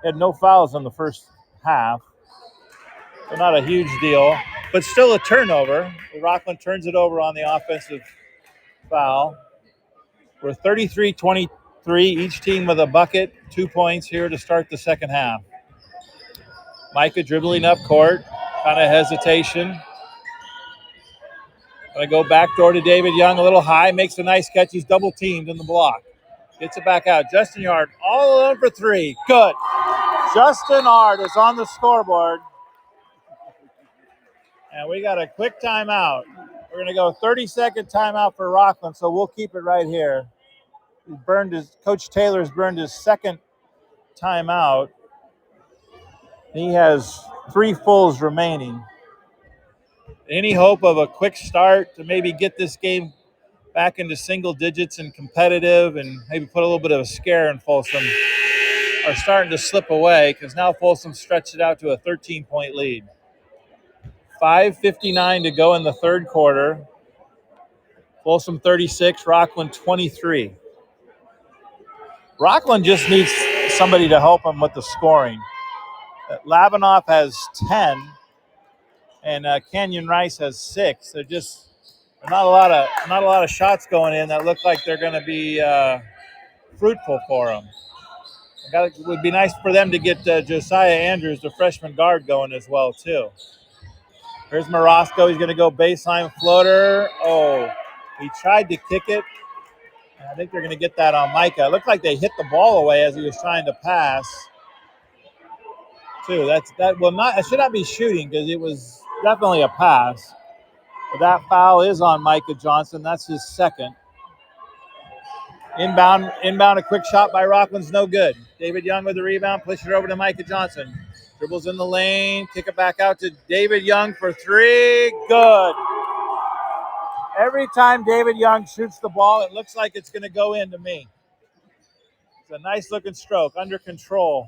He had no fouls in the first half. So not a huge deal, but still a turnover. Rocklin turns it over on the offensive foul. We're 33-23, each team with a bucket, 2 points here to start the second half. Micah dribbling up court, kind of hesitation. Going to go backdoor to David Young, a little high, makes a nice catch. He's double teamed in the block. Gets it back out. Justin Yard all alone for 3. Good. Justin Yard is on the scoreboard. And we got a quick timeout. We're going to go 30-second timeout for Rocklin, so we'll keep it right here. Coach Taylor's burned his second timeout. He has 3 fulls remaining. Any hope of a quick start to maybe get this game back into single digits and competitive and maybe put a little bit of a scare in Folsom are starting to slip away because now Folsom stretched it out to a 13-point lead. 5:59 to go in the third quarter. Folsom 36, Rocklin 23. Rocklin just needs somebody to help him with the scoring. Lavinoff has 10, and Canyon Rice has 6. They're just not a lot of shots going in that look like they're going to be fruitful for them. It would be nice for them to get Josiah Andrews, the freshman guard, going as well too. Here's Morosco. He's going to go baseline floater. Oh, he tried to kick it. I think they're going to get that on Micah. It looked like they hit the ball away as he was trying to pass. Too. It should not be shooting because it was definitely a pass. But that foul is on Micah Johnson. That's his second. Inbound, a quick shot by Rocklin's no good. David Young with the rebound, push it over to Micah Johnson. Dribbles in the lane, kick it back out to David Young for 3. Good. Every time David Young shoots the ball, it looks like it's going to go in to me. It's a nice looking stroke, under control.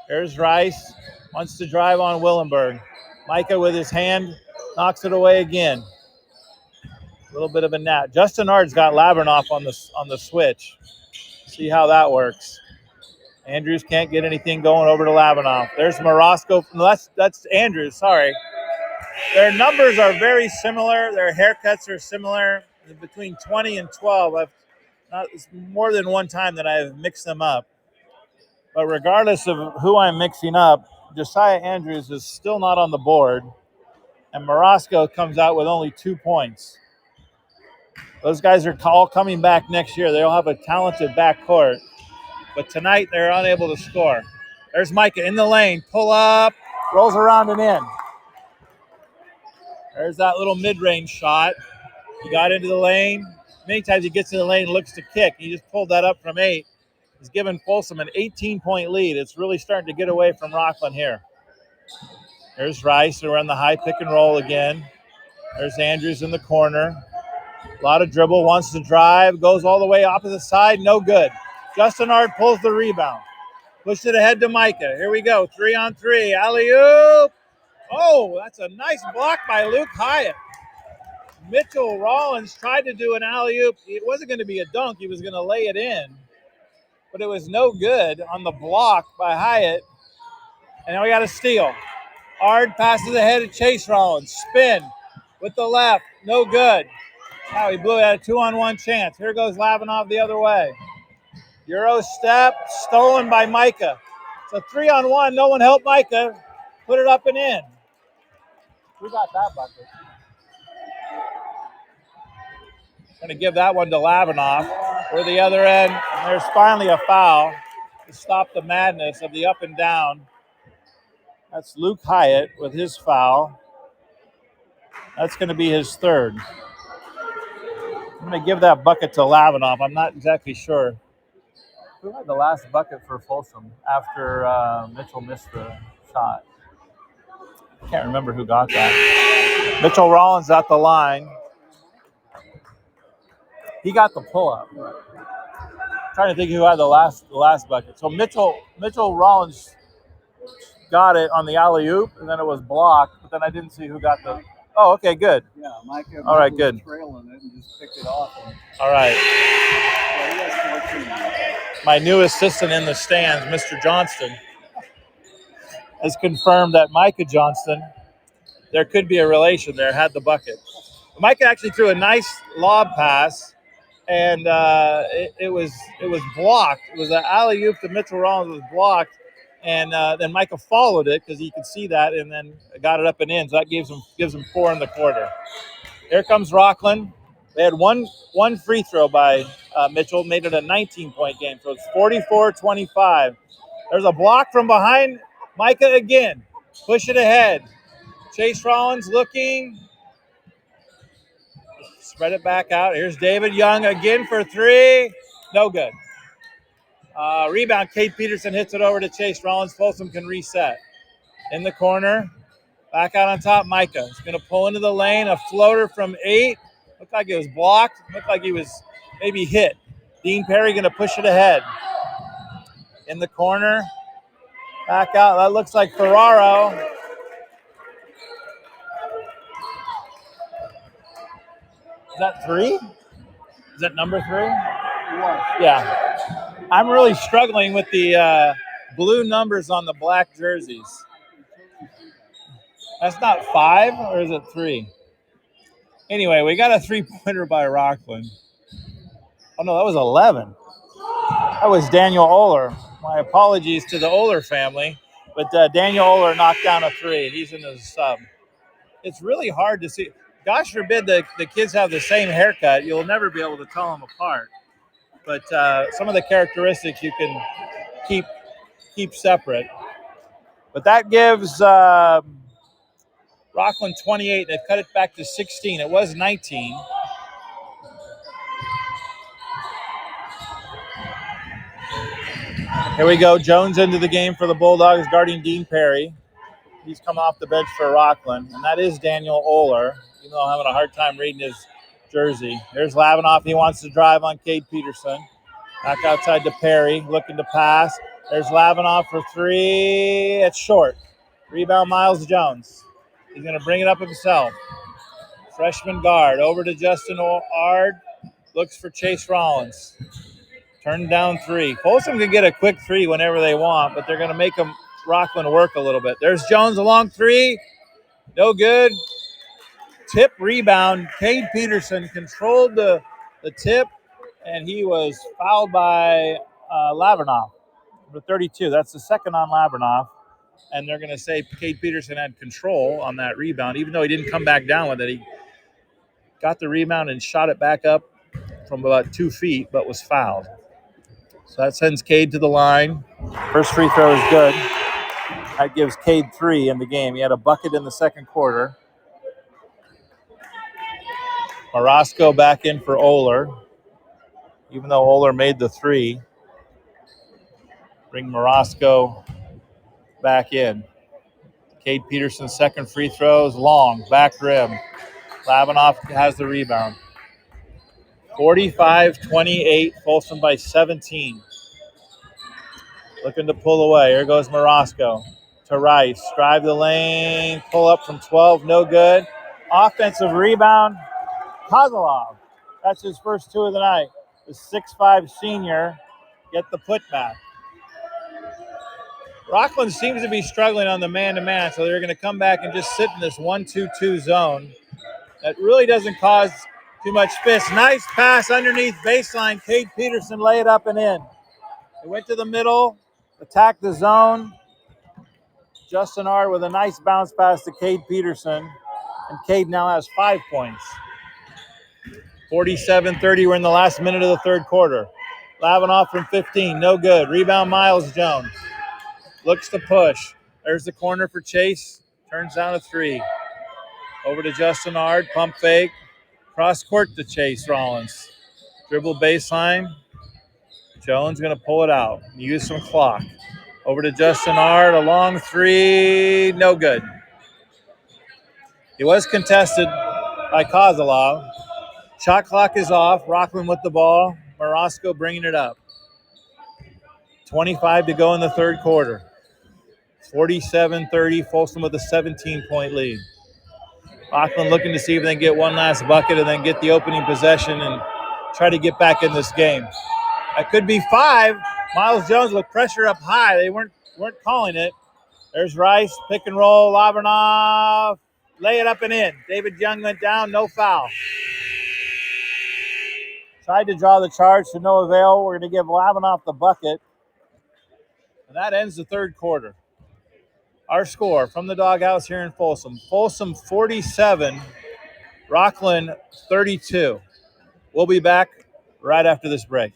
There's Rice, wants to drive on Willenberg. Micah with his hand knocks it away again. A little bit of a nap. Justin Ard's got Lavernoff on the switch. See how that works. Andrews can't get anything going over to Lavinoff. There's Morosco. No, that's Andrews, sorry. Their numbers are very similar. Their haircuts are similar. Between 20 and 12, it's more than one time that I've mixed them up. But regardless of who I'm mixing up, Josiah Andrews is still not on the board. And Morosco comes out with only 2 points. Those guys are all coming back next year. They'll have a talented backcourt. But tonight, they're unable to score. There's Micah in the lane. Pull up. Rolls around and in. There's that little mid-range shot. He got into the lane. Many times he gets in the lane and looks to kick. He just pulled that up from 8. He's given Folsom an 18-point lead. It's really starting to get away from Rocklin here. There's Rice around the high pick and roll again. There's Andrews in the corner. A lot of dribble, wants to drive, goes all the way opposite side, no good. Justin Ard pulls the rebound. Pushed it ahead to Micah. Here we go, 3-on-3, alley-oop. Oh, that's a nice block by Luke Hyatt. Mitchell Rollins tried to do an alley-oop. It wasn't going to be a dunk. He was going to lay it in. But it was no good on the block by Hyatt. And now we got a steal. Ard passes ahead to Chase Rollins. Spin with the left. No good. Now he blew out a 2-on-1 chance. Here goes Lavinov the other way. Euro step, stolen by Micah. It's a 3-on-1. No one helped Micah. Put it up and in. Who got that bucket? Going to give that one to Lavinov. We're the other end. And there's finally a foul to stop the madness of the up and down. That's Luke Hyatt with his foul. That's going to be his third. I'm going to give that bucket to Lavinov. I'm not exactly sure. Who had the last bucket for Folsom after Mitchell missed the shot? I can't remember who got that. Mitchell Rollins at the line. He got the pull-up. Trying to think who had the last bucket. So Mitchell Rollins got it on the alley-oop, and then it was blocked, but then I didn't see who got the... Oh, okay, good. Yeah, Mike. All right, good. Trailing it and just picked it off. All right. My new assistant in the stands, Mr. Johnston, has confirmed that Micah Johnston, there could be a relation there, had the bucket. Micah actually threw a nice lob pass, and it was blocked. It was an alley-oop to Mitchell Rollins, was blocked, and then Micah followed it because he could see that, and then got it up and in. So that gives him 4 in the quarter. Here comes Rocklin. They had one free throw by Mitchell, made it a 19-point game. So it's 44-25. There's a block from behind Micah again. Push it ahead. Chase Rollins looking. Spread it back out. Here's David Young again for 3. No good. Rebound, Cade Peterson hits it over to Chase Rollins. Folsom can reset. In the corner. Back out on top, Micah. He's going to pull into the lane. A floater from 8. Looked like it was blocked. Looked like he was maybe hit. Dean Perry going to push it ahead. In the corner. Back out. That looks like Ferraro. Is that 3? Is that number 3? Yeah. I'm really struggling with the blue numbers on the black jerseys. That's not 5, or is it 3? Anyway, we got a 3-pointer by Rocklin. Oh, no, that was 11. That was Daniel Oler. My apologies to the Oler family, but Daniel Oler knocked down a 3. He's in the sub. It's really hard to see. Gosh forbid the kids have the same haircut. You'll never be able to tell them apart. But some of the characteristics you can keep separate. But that gives Rocklin 28. They've cut it back to 16. It was 19. Here we go. Jones into the game for the Bulldogs, guarding Dean Perry. He's come off the bench for Rocklin, and that is Daniel Oler, even though I'm having a hard time reading his jersey. There's Lavinov. He wants to drive on Cade Peterson. Back outside to Perry, looking to pass. There's Lavinov for 3. It's short. Rebound, Miles Jones. He's going to bring it up himself. Freshman guard. Over to Justin Ard. Looks for Chase Rollins. Turned down 3. Folsom can get a quick 3 whenever they want, but they're going to make Rocklin work a little bit. There's Jones, a long 3. No good. Tip rebound. Cade Peterson controlled the tip, and he was fouled by Lavinov, number 32. That's the second on Lavinov. And they're going to say Cade Peterson had control on that rebound, even though he didn't come back down with it. He got the rebound and shot it back up from about 2 feet, but was fouled. So that sends Cade to the line. First free throw is good. That gives Cade 3 in the game. He had a bucket in the second quarter. Orozco back in for Oler. Even though Oler made the 3, bring Morosco back in. Cade Peterson's second free throw is long, back rim. Lavinov has the rebound. 45-28, Folsom by 17. Looking to pull away. Here goes Morosco to Rice. Drive the lane, pull up from 12, no good. Offensive rebound, Kozlov. That's his first two of the night. The 6'5 senior get the putback. Rocklin seems to be struggling on the man-to-man, so they're going to come back and just sit in this 1-2-2 zone. That really doesn't cause too much fist. Nice pass underneath baseline. Cade Peterson lay it up and in. They went to the middle, attacked the zone. Justin Ard with a nice bounce pass to Cade Peterson. And Cade now has 5 points. 47-30, we're in the last minute of the third quarter. Lavinoff from 15, no good. Rebound, Miles Jones. Looks to push. There's the corner for Chase. Turns down a three. Over to Justin Ard, pump fake. Cross court to Chase Rollins. Dribble baseline. Jones going to pull it out. Use some clock. Over to Justin Ard, a long three. No good. He was contested by Kozlov. Shot clock is off. Rocklin with the ball. Morosco bringing it up. 25 to go in the third quarter. 47-30, Folsom with a 17-point lead. Rocklin looking to see if they can get one last bucket and then get the opening possession and try to get back in this game. That could be 5. Miles Jones with pressure up high. They weren't calling it. There's Rice, pick and roll, Lavinoff, lay it up and in. David Young went down, no foul. Tried to draw the charge to no avail. We're going to give Lavinoff the bucket. And that ends the third quarter. Our score from the doghouse here in Folsom. Folsom 47, Rocklin 32. We'll be back right after this break.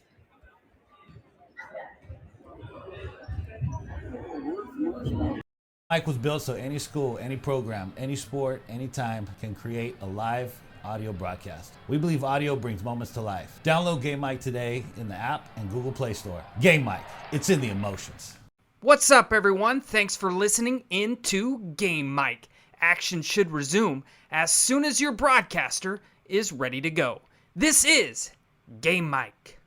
Mike was built so any school, any program, any sport, anytime can create a live audio broadcast. We believe audio brings moments to life. Download Game Mike today in the app and Google Play Store. Game Mike, it's in the emotions. What's up, everyone? Thanks for listening into Game Mike. Action should resume as soon as your broadcaster is ready to go. This is Game Mike.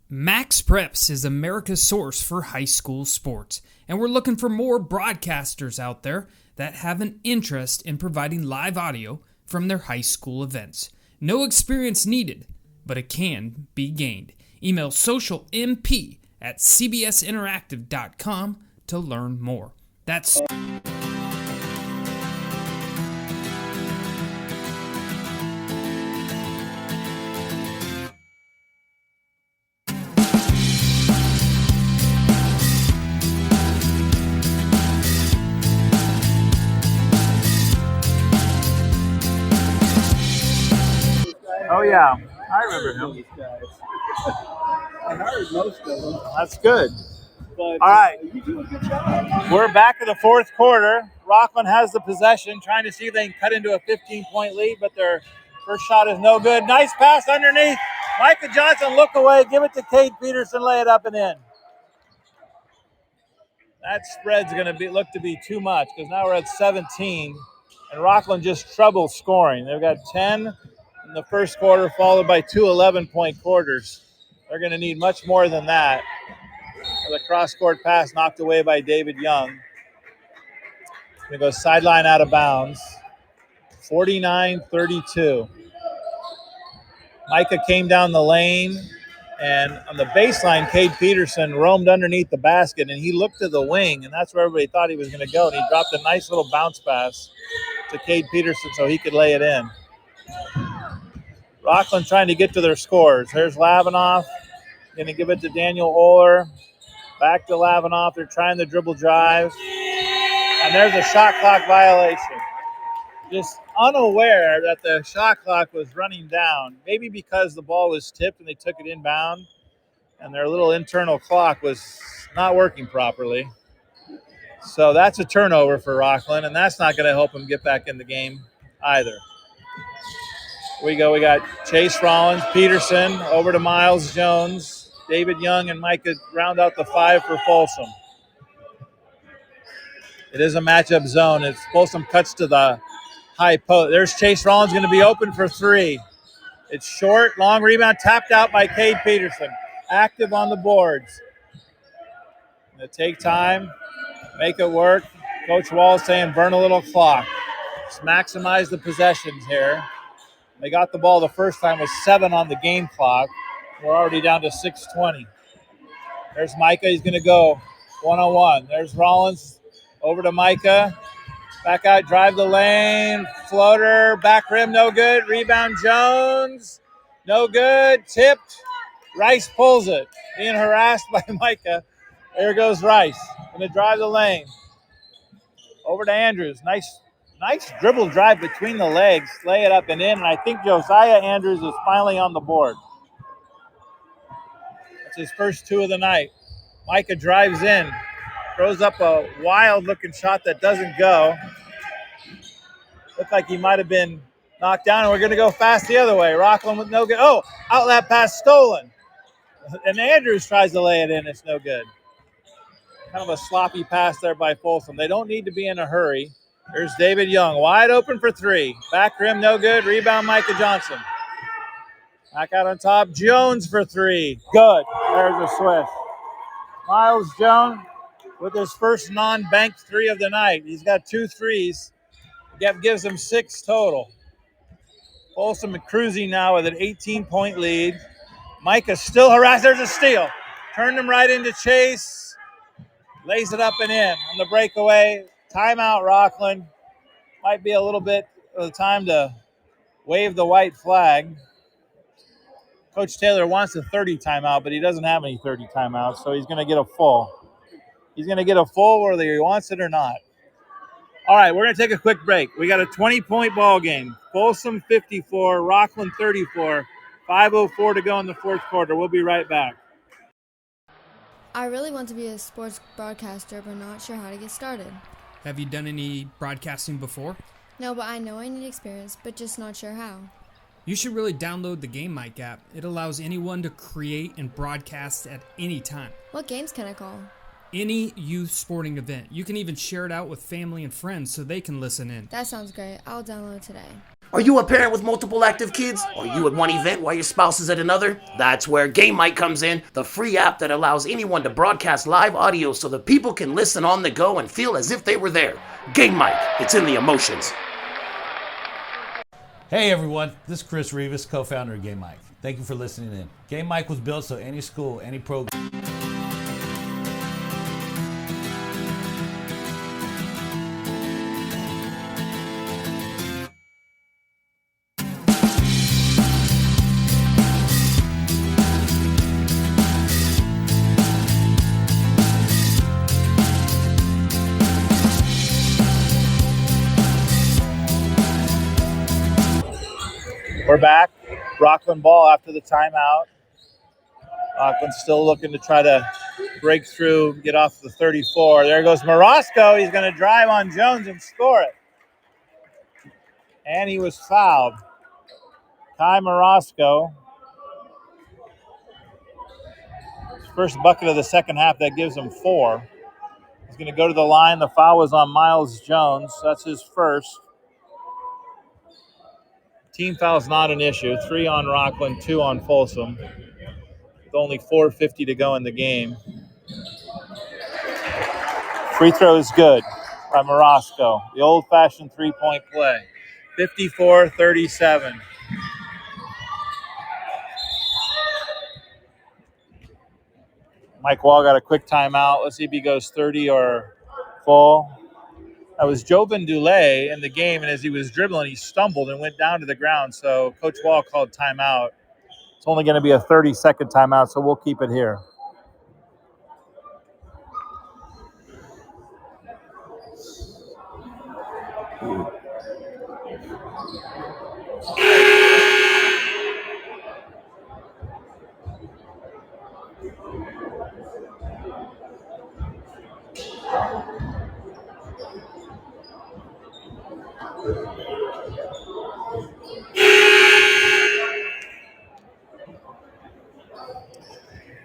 Max Preps is America's source for high school sports, and we're looking for more broadcasters out there that have an interest in providing live audio from their high school events. No experience needed, but it can be gained. Email socialmp@cbsinteractive.com to learn more. That's Oh, yeah. I remember him. I heard most of them. That's good. But All right. you do a good job. We're back in the fourth quarter. Rocklin has the possession, trying to see if they can cut into a 15-point lead, but their first shot is no good. Nice pass underneath. Micah Johnson, look away. Give it to Cade Peterson. Lay it up and in. That spread's going to look to be too much because now we're at 17, and Rocklin just trouble scoring. They've got 10 in the first quarter, followed by 2 11-point quarters. They're going to need much more than that. The cross-court pass knocked away by David Young. Going to go sideline out of bounds. 49-32. Micah came down the lane, and on the baseline, Cade Peterson roamed underneath the basket, and he looked to the wing, and that's where everybody thought he was going to go, and he dropped a nice little bounce pass to Cade Peterson so he could lay it in. Rocklin trying to get to their scores. There's Lavinoff. Going to give it to Daniel Oler. Back to Lavinoff. They're trying the dribble drive. And there's a shot clock violation. Just unaware that the shot clock was running down. Maybe because the ball was tipped and they took it inbound. And their little internal clock was not working properly. So that's a turnover for Rocklin. And that's not going to help them get back in the game either. We got Chase Rollins, Peterson, over to Miles Jones. David Young and Micah round out the 5 for Folsom. It is a matchup zone. It's Folsom cuts to the high post. There's Chase Rollins going to be open for 3. It's short, long rebound, tapped out by Cade Peterson. Active on the boards. Gonna take time, make it work. Coach Wall saying burn a little clock. Just maximize the possessions here. They got the ball the first time with 7 on the game clock. We're already down to 6:20. There's Micah. He's going to go one-on-one. There's Rollins over to Micah. Back out, drive the lane. Floater, back rim, no good. Rebound, Jones. No good. Tipped. Rice pulls it. Being harassed by Micah. There goes Rice. Going to drive the lane. Over to Andrews. Nice dribble drive between the legs. Lay it up and in. And I think Josiah Andrews is finally on the board. That's his first 2 of the night. Micah drives in. Throws up a wild-looking shot that doesn't go. Looked like he might have been knocked down, and we're going to go fast the other way. Rocklin with no good. Oh, outlet pass stolen. And Andrews tries to lay it in. It's no good. Kind of a sloppy pass there by Folsom. They don't need to be in a hurry. Here's David Young, wide open for 3. Back rim, no good. Rebound, Micah Johnson. Back out on top, Jones for 3. Good. There's a swish. Miles Jones with his first non-banked 3 of the night. He's got 2 threes. That gives him 6 total. Folsom cruising now with an 18-point lead. Micah still harassed. There's a steal. Turned him right into Chase. Lays it up and in on the breakaway. Timeout, Rocklin. Might be a little bit of the time to wave the white flag. Coach Taylor wants a 30 timeout, but he doesn't have any 30 timeouts, so he's going to get a full. He's going to get a full whether he wants it or not. All right, we're going to take a quick break. We got a 20-point ball game. Folsom 54, Rocklin 34. 5:04 to go in the fourth quarter. We'll be right back. I really want to be a sports broadcaster, but not sure how to get started. Have you done any broadcasting before? No, but I know I need experience, but just not sure how. You should really download the Game Mic app. It allows anyone to create and broadcast at any time. What games can I call? Any youth sporting event. You can even share it out with family and friends so they can listen in. That sounds great. I'll download it today. Are you a parent with multiple active kids? Are you at one event while your spouse is at another? That's where Game Mic comes in, the free app that allows anyone to broadcast live audio so that people can listen on the go and feel as if they were there. Game Mic, it's in the emotions. Hey everyone, this is Chris Rivas, co-founder of Game Mic. Thank you for listening in. Game Mic was built so any school, any program. We're back. Rocklin ball after the timeout. Rocklin's still looking to try to break through, get off the 34. There goes Morosco. He's going to drive on Jones and score it. And he was fouled. Kai Morosco. His first bucket of the second half, that gives him 4. He's going to go to the line. The foul was on Miles Jones. That's his first. Team foul's not an issue. 3 on Rocklin, 2 on Folsom. With only 4:50 to go in the game. Free throw is good by Morosco. The old-fashioned three-point play. 54-37. Mike Wall got a quick timeout. Let's see if he goes 30 or full. That was Jobin Dulé in the game, and as he was dribbling, he stumbled and went down to the ground. So Coach Wall called timeout. It's only going to be a 30-second timeout, so we'll keep it here.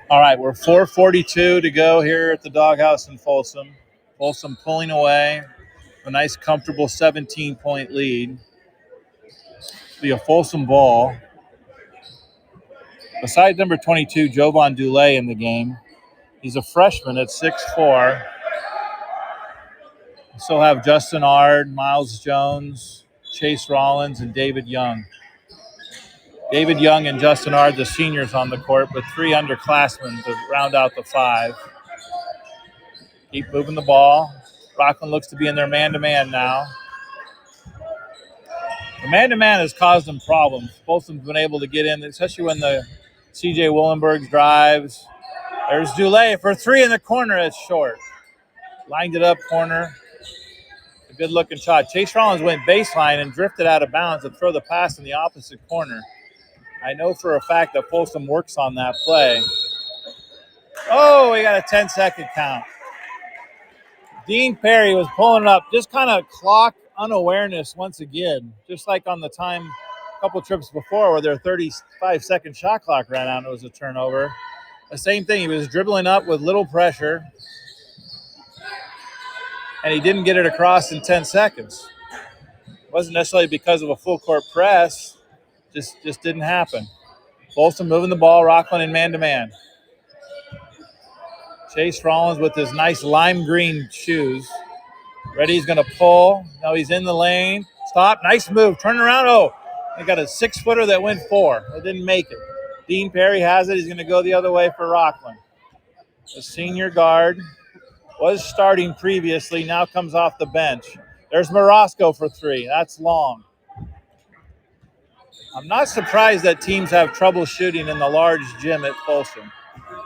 All right, we're 4:42 to go here at the Doghouse in Folsom. Folsom pulling away. A nice, comfortable 17-point lead. It'll be a Folsom ball. Besides number 22, Jovan Dulé in the game. He's a freshman at 6'4". We still have Justin Ard, Miles Jones, Chase Rollins, and David Young. David Young and Justin Ard, the seniors on the court, with 3 underclassmen to round out the 5. Keep moving the ball. Rocklin looks to be in their man-to-man now. The man-to-man has caused them problems. Folsom's been able to get in, especially when the C.J. Willenberg drives. There's Dulé for 3 in the corner. It's short. Lined it up corner. A good-looking shot. Chase Rollins went baseline and drifted out of bounds to throw the pass in the opposite corner. I know for a fact that Folsom works on that play. Oh, we got a 10-second count. Dean Perry was pulling up, just kind of clock unawareness once again, just like on the time a couple trips before where their 35-second shot clock ran out and it was a turnover. The same thing, he was dribbling up with little pressure, and he didn't get it across in 10 seconds. It wasn't necessarily because of a full court press, just didn't happen. Folsom moving the ball, Rocklin in man-to-man. Chase Rollins with his nice lime green shoes. Ready, he's going to pull. Now he's in the lane. Stop, nice move, turn around. Oh, they got a 6-footer that went 4. It didn't make it. Dean Perry has it. He's going to go the other way for Rocklin. The senior guard was starting previously, now comes off the bench. There's Morosco for 3. That's long. I'm not surprised that teams have trouble shooting in the large gym at Folsom.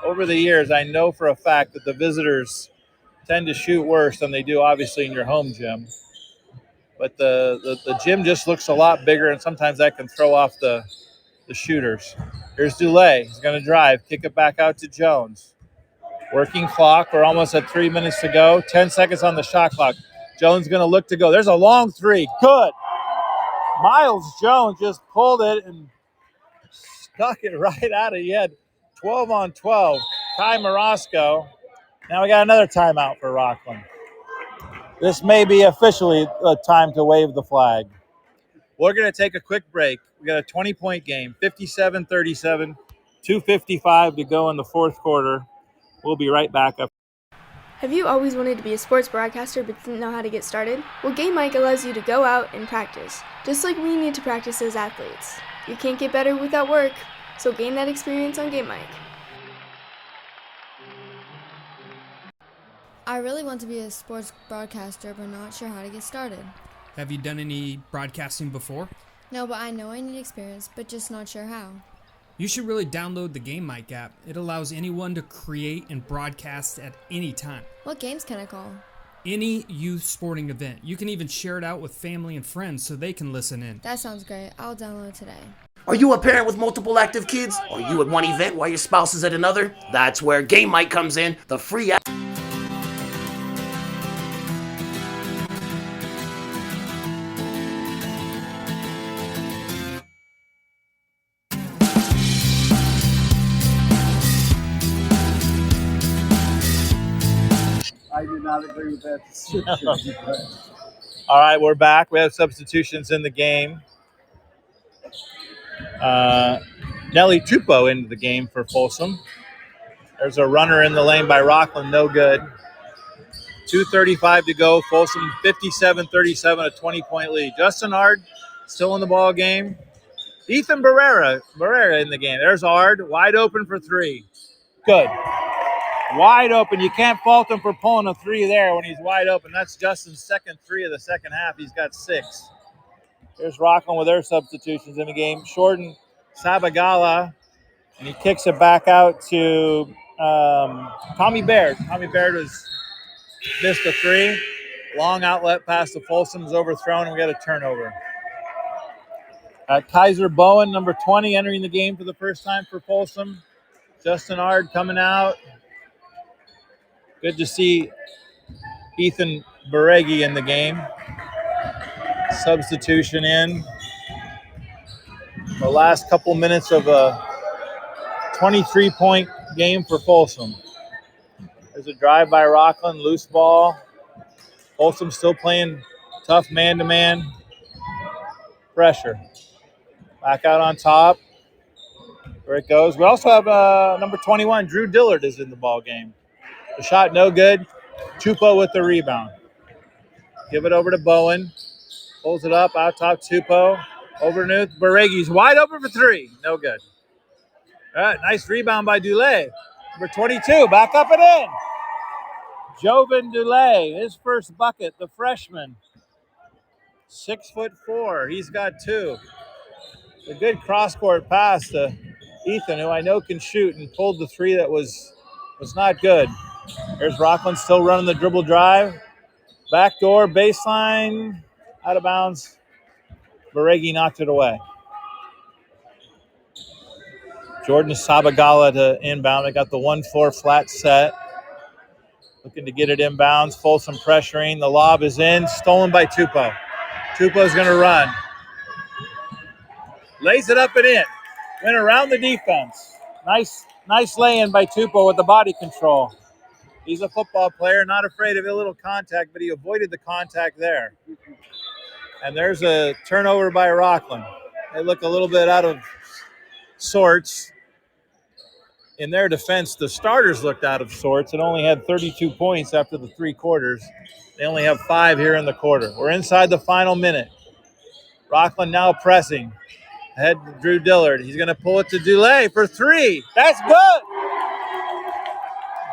Over the years, I know for a fact that the visitors tend to shoot worse than they do, obviously, in your home gym. But the gym just looks a lot bigger, and sometimes that can throw off the shooters. Here's Dulé. He's going to drive, kick it back out to Jones. Working clock. We're almost at 3 minutes to go. 10 seconds on the shot clock. Jones going to look to go. There's a long 3. Good. Miles Jones just pulled it and stuck it right out of Yed. 12 on 12. Kai Morosco. Now we got another timeout for Rocklin. This may be officially a time to wave the flag. We're going to take a quick break. We got a 20-point game, 57-37, 2:55 to go in the fourth quarter. We'll be right back up. Have you always wanted to be a sports broadcaster but didn't know how to get started? Well, Game Mic allows you to go out and practice, just like we need to practice as athletes. You can't get better without work, so gain that experience on Game Mic. I really want to be a sports broadcaster, but not sure how to get started. Have you done any broadcasting before? No, but I know I need experience, but just not sure how. You should really download the Game Mic app. It allows anyone to create and broadcast at any time. What games can I call? Any youth sporting event. You can even share it out with family and friends so they can listen in. That sounds great. I'll download today. Are you a parent with multiple active kids? Are you at one event while your spouse is at another? That's where Game Mic comes in, the free app. I do not agree with that description. All right, we're back. We have substitutions in the game. Nelly Tupo into the game for Folsom. There's a runner in the lane by Rocklin, no good. 2:35 to go. Folsom 57-37, a 20-point lead. Justin Ard still in the ball game. Ethan Barrera in the game. There's Ard, wide open for 3. Good. Wide open. You can't fault him for pulling a 3 there when he's wide open. That's Justin's second 3 of the second half. He's got 6. Here's Rocklin with their substitutions in the game. Shorten Sabagala, and he kicks it back out to Tommy Baird. Tommy Baird missed a 3. Long outlet pass to Folsom's overthrown, and we got a turnover. Kaiser Bowen, number 20, entering the game for the first time for Folsom. Justin Ard coming out. Good to see Ethan Baregi in the game. Substitution in. The last couple minutes of a 23-point game for Folsom. There's a drive by Rocklin, loose ball. Folsom still playing tough man-to-man pressure. Back out on top. There it goes. We also have number 21, Drew Dillard, is in the ball game. The shot no good. Tupou with the rebound. Give it over to Bowen. Pulls it up, out top Tupou. Over to Baregi's wide open for three. No good. All right, nice rebound by Dulé. Number 22, back up and in. Jovan Dulé, his first bucket, the freshman. 6'4". He's got two. A good cross-court pass to Ethan, who I know can shoot, and pulled the three that was not good. There's Rocklin still running the dribble drive. Backdoor, baseline, out of bounds. Baregi knocked it away. Jordan Sabagala to inbound. They got the 1-4 flat set. Looking to get it inbounds. Folsom pressuring. The lob is in. Stolen by Tupou. Tupou's going to run. Lays it up and in. Went around the defense. Nice lay-in by Tupou with the body control. He's a football player, not afraid of a little contact, but he avoided the contact there. And there's a turnover by Rocklin. They look a little bit out of sorts. In their defense, the starters looked out of sorts and only had 32 points after the three quarters. They only have 5 here in the quarter. We're inside the final minute. Rocklin now pressing. Ahead to Drew Dillard. He's going to pull it to Dulé for three. That's good.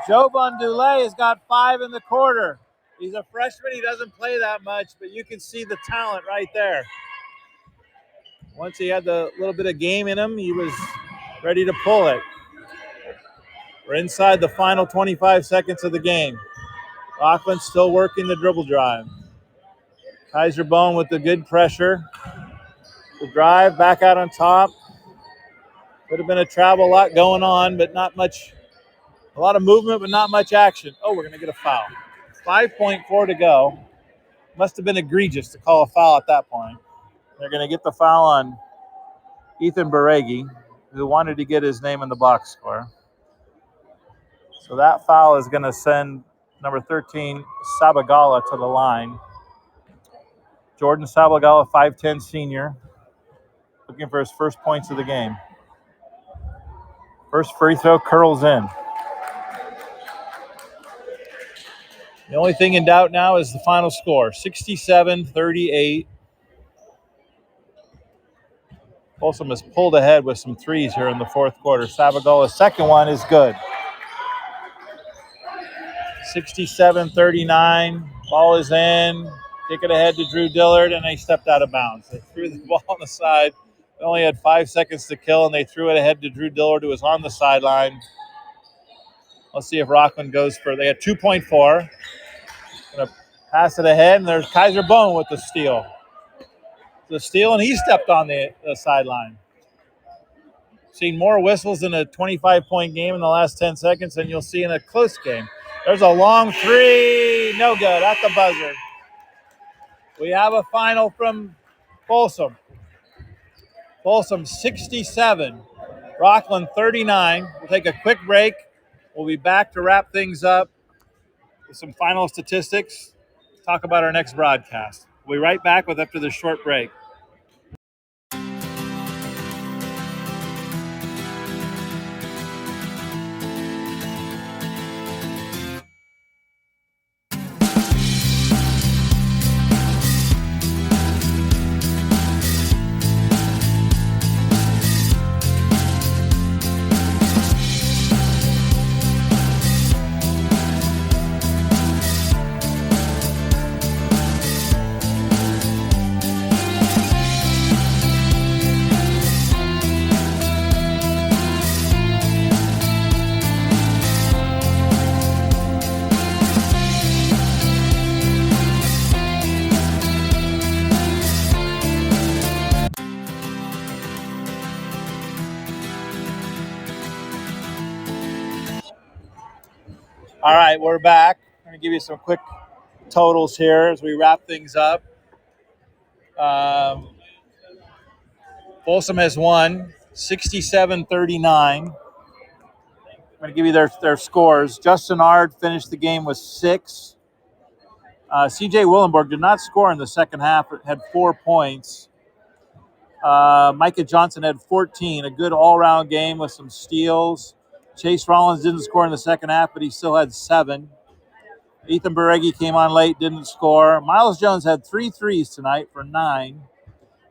Jovan Dulé has got 5 in the quarter. He's a freshman. He doesn't play that much, but you can see the talent right there. Once he had the little bit of game in him, he was ready to pull it. We're inside the final 25 seconds of the game. Rocklin still working the dribble drive. Kaiser Bone with the good pressure. The drive back out on top. Could have been a travel, lot going on, but not much. A lot of movement, but not much action. Oh, we're going to get a foul. 5.4 to go. Must have been egregious to call a foul at that point. They're going to get the foul on Ethan Baregi, who wanted to get his name in the box score. So that foul is going to send number 13, Sabagala, to the line. Jordan Sabagala, 5'10" senior, looking for his first points of the game. First free throw curls in. The only thing in doubt now is the final score, 67-38. Folsom has pulled ahead with some threes here in the fourth quarter. Sabagala's second one is good. 67-39. Ball is in. Kick it ahead to Drew Dillard, and they stepped out of bounds. They threw the ball on the side. They only had 5 seconds to kill, and they threw it ahead to Drew Dillard, who was on the sideline. Let's see if Rocklin goes for. They had 2.4. Going to pass it ahead, and there's Kaiser Bone with the steal. The steal, and he stepped on the sideline. Seen more whistles in a 25-point game in the last 10 seconds than you'll see in a close game. There's a long three. No good at the buzzer. We have a final from Folsom. Folsom 67. Rocklin 39. We'll take a quick break. We'll be back to wrap things up with some final statistics. Talk about our next broadcast. We'll be right back with after this short break. All right, we're back. I'm going to give you some quick totals here as we wrap things up. Folsom has won 67-39. I'm going to give you their scores. Justin Ard finished the game with 6. C.J. Willenborg did not score in the second half, but had 4 points. Micah Johnson had 14, a good all-around game with some steals. Chase Rollins didn't score in the second half, but he still had 7. Ethan Beregi came on late, didn't score. Miles Jones had 3 threes tonight for 9.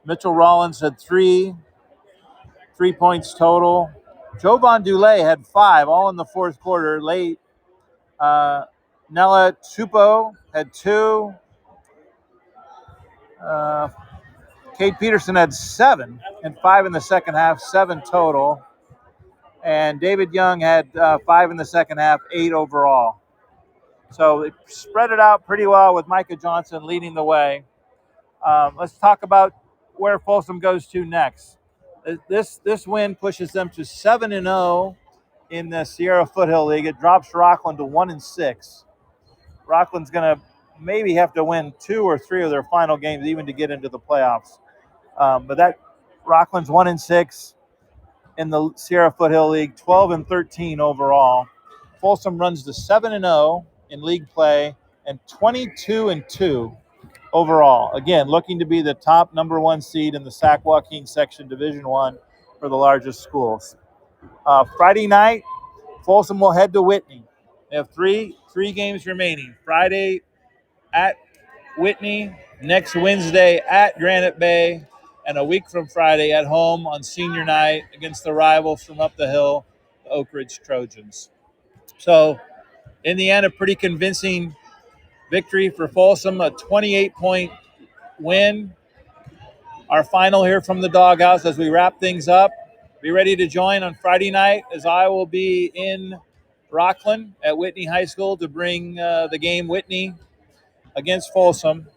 Mitchell Rollins had 3 points total. Jovan Dulé had 5, all in the fourth quarter, late. Nella Chupo had 2. Kate Peterson had 7 and 5 in the second half, 7 total. And David Young had 5 in the second half, 8 overall. So they spread it out pretty well with Micah Johnson leading the way. Let's talk about where Folsom goes to next. This win pushes them to 7-0 in the Sierra Foothill League. It drops Rocklin to 1-6. Rocklin's going to maybe have to win 2 or 3 of their final games even to get into the playoffs. But that Rocklin's 1-6 in the Sierra Foothill League, 12-13 overall. Folsom runs to 7-0 in league play and 22-2 overall. Again, looking to be the top number 1 seed in the Sac Joaquin Section Division I for the largest schools. Friday night, Folsom will head to Whitney. They have three games remaining. Friday at Whitney, next Wednesday at Granite Bay, and a week from Friday at home on senior night against the rivals from up the hill, the Oak Ridge Trojans. So, in the end, a pretty convincing victory for Folsom, a 28-point win. Our final here from the doghouse as we wrap things up. Be ready to join on Friday night as I will be in Rocklin at Whitney High School to bring the game Whitney against Folsom.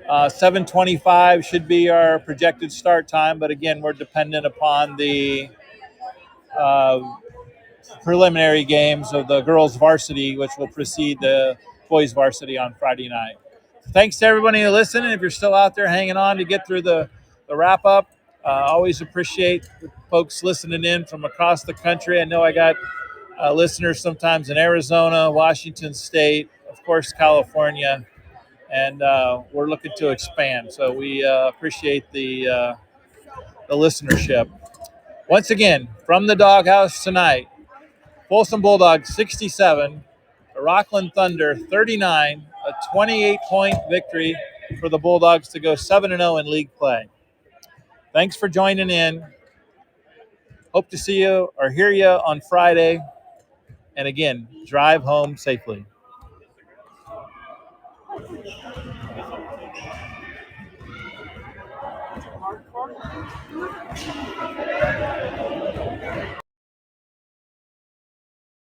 7:25 should be our projected start time, but again, we're dependent upon the preliminary games of the girls' varsity, which will precede the boys' varsity on Friday night. Thanks to everybody who listened, and if you're still out there hanging on to get through the wrap-up, always appreciate the folks listening in from across the country. I know I got listeners sometimes in Arizona, Washington State, of course, California, and we're looking to expand. So we appreciate the listenership. Once again, from the doghouse tonight, Folsom Bulldogs 67, the Rocklin Thunder 39, a 28-point victory for the Bulldogs to go 7-0 in league play. Thanks for joining in. Hope to see you or hear you on Friday. And again, drive home safely.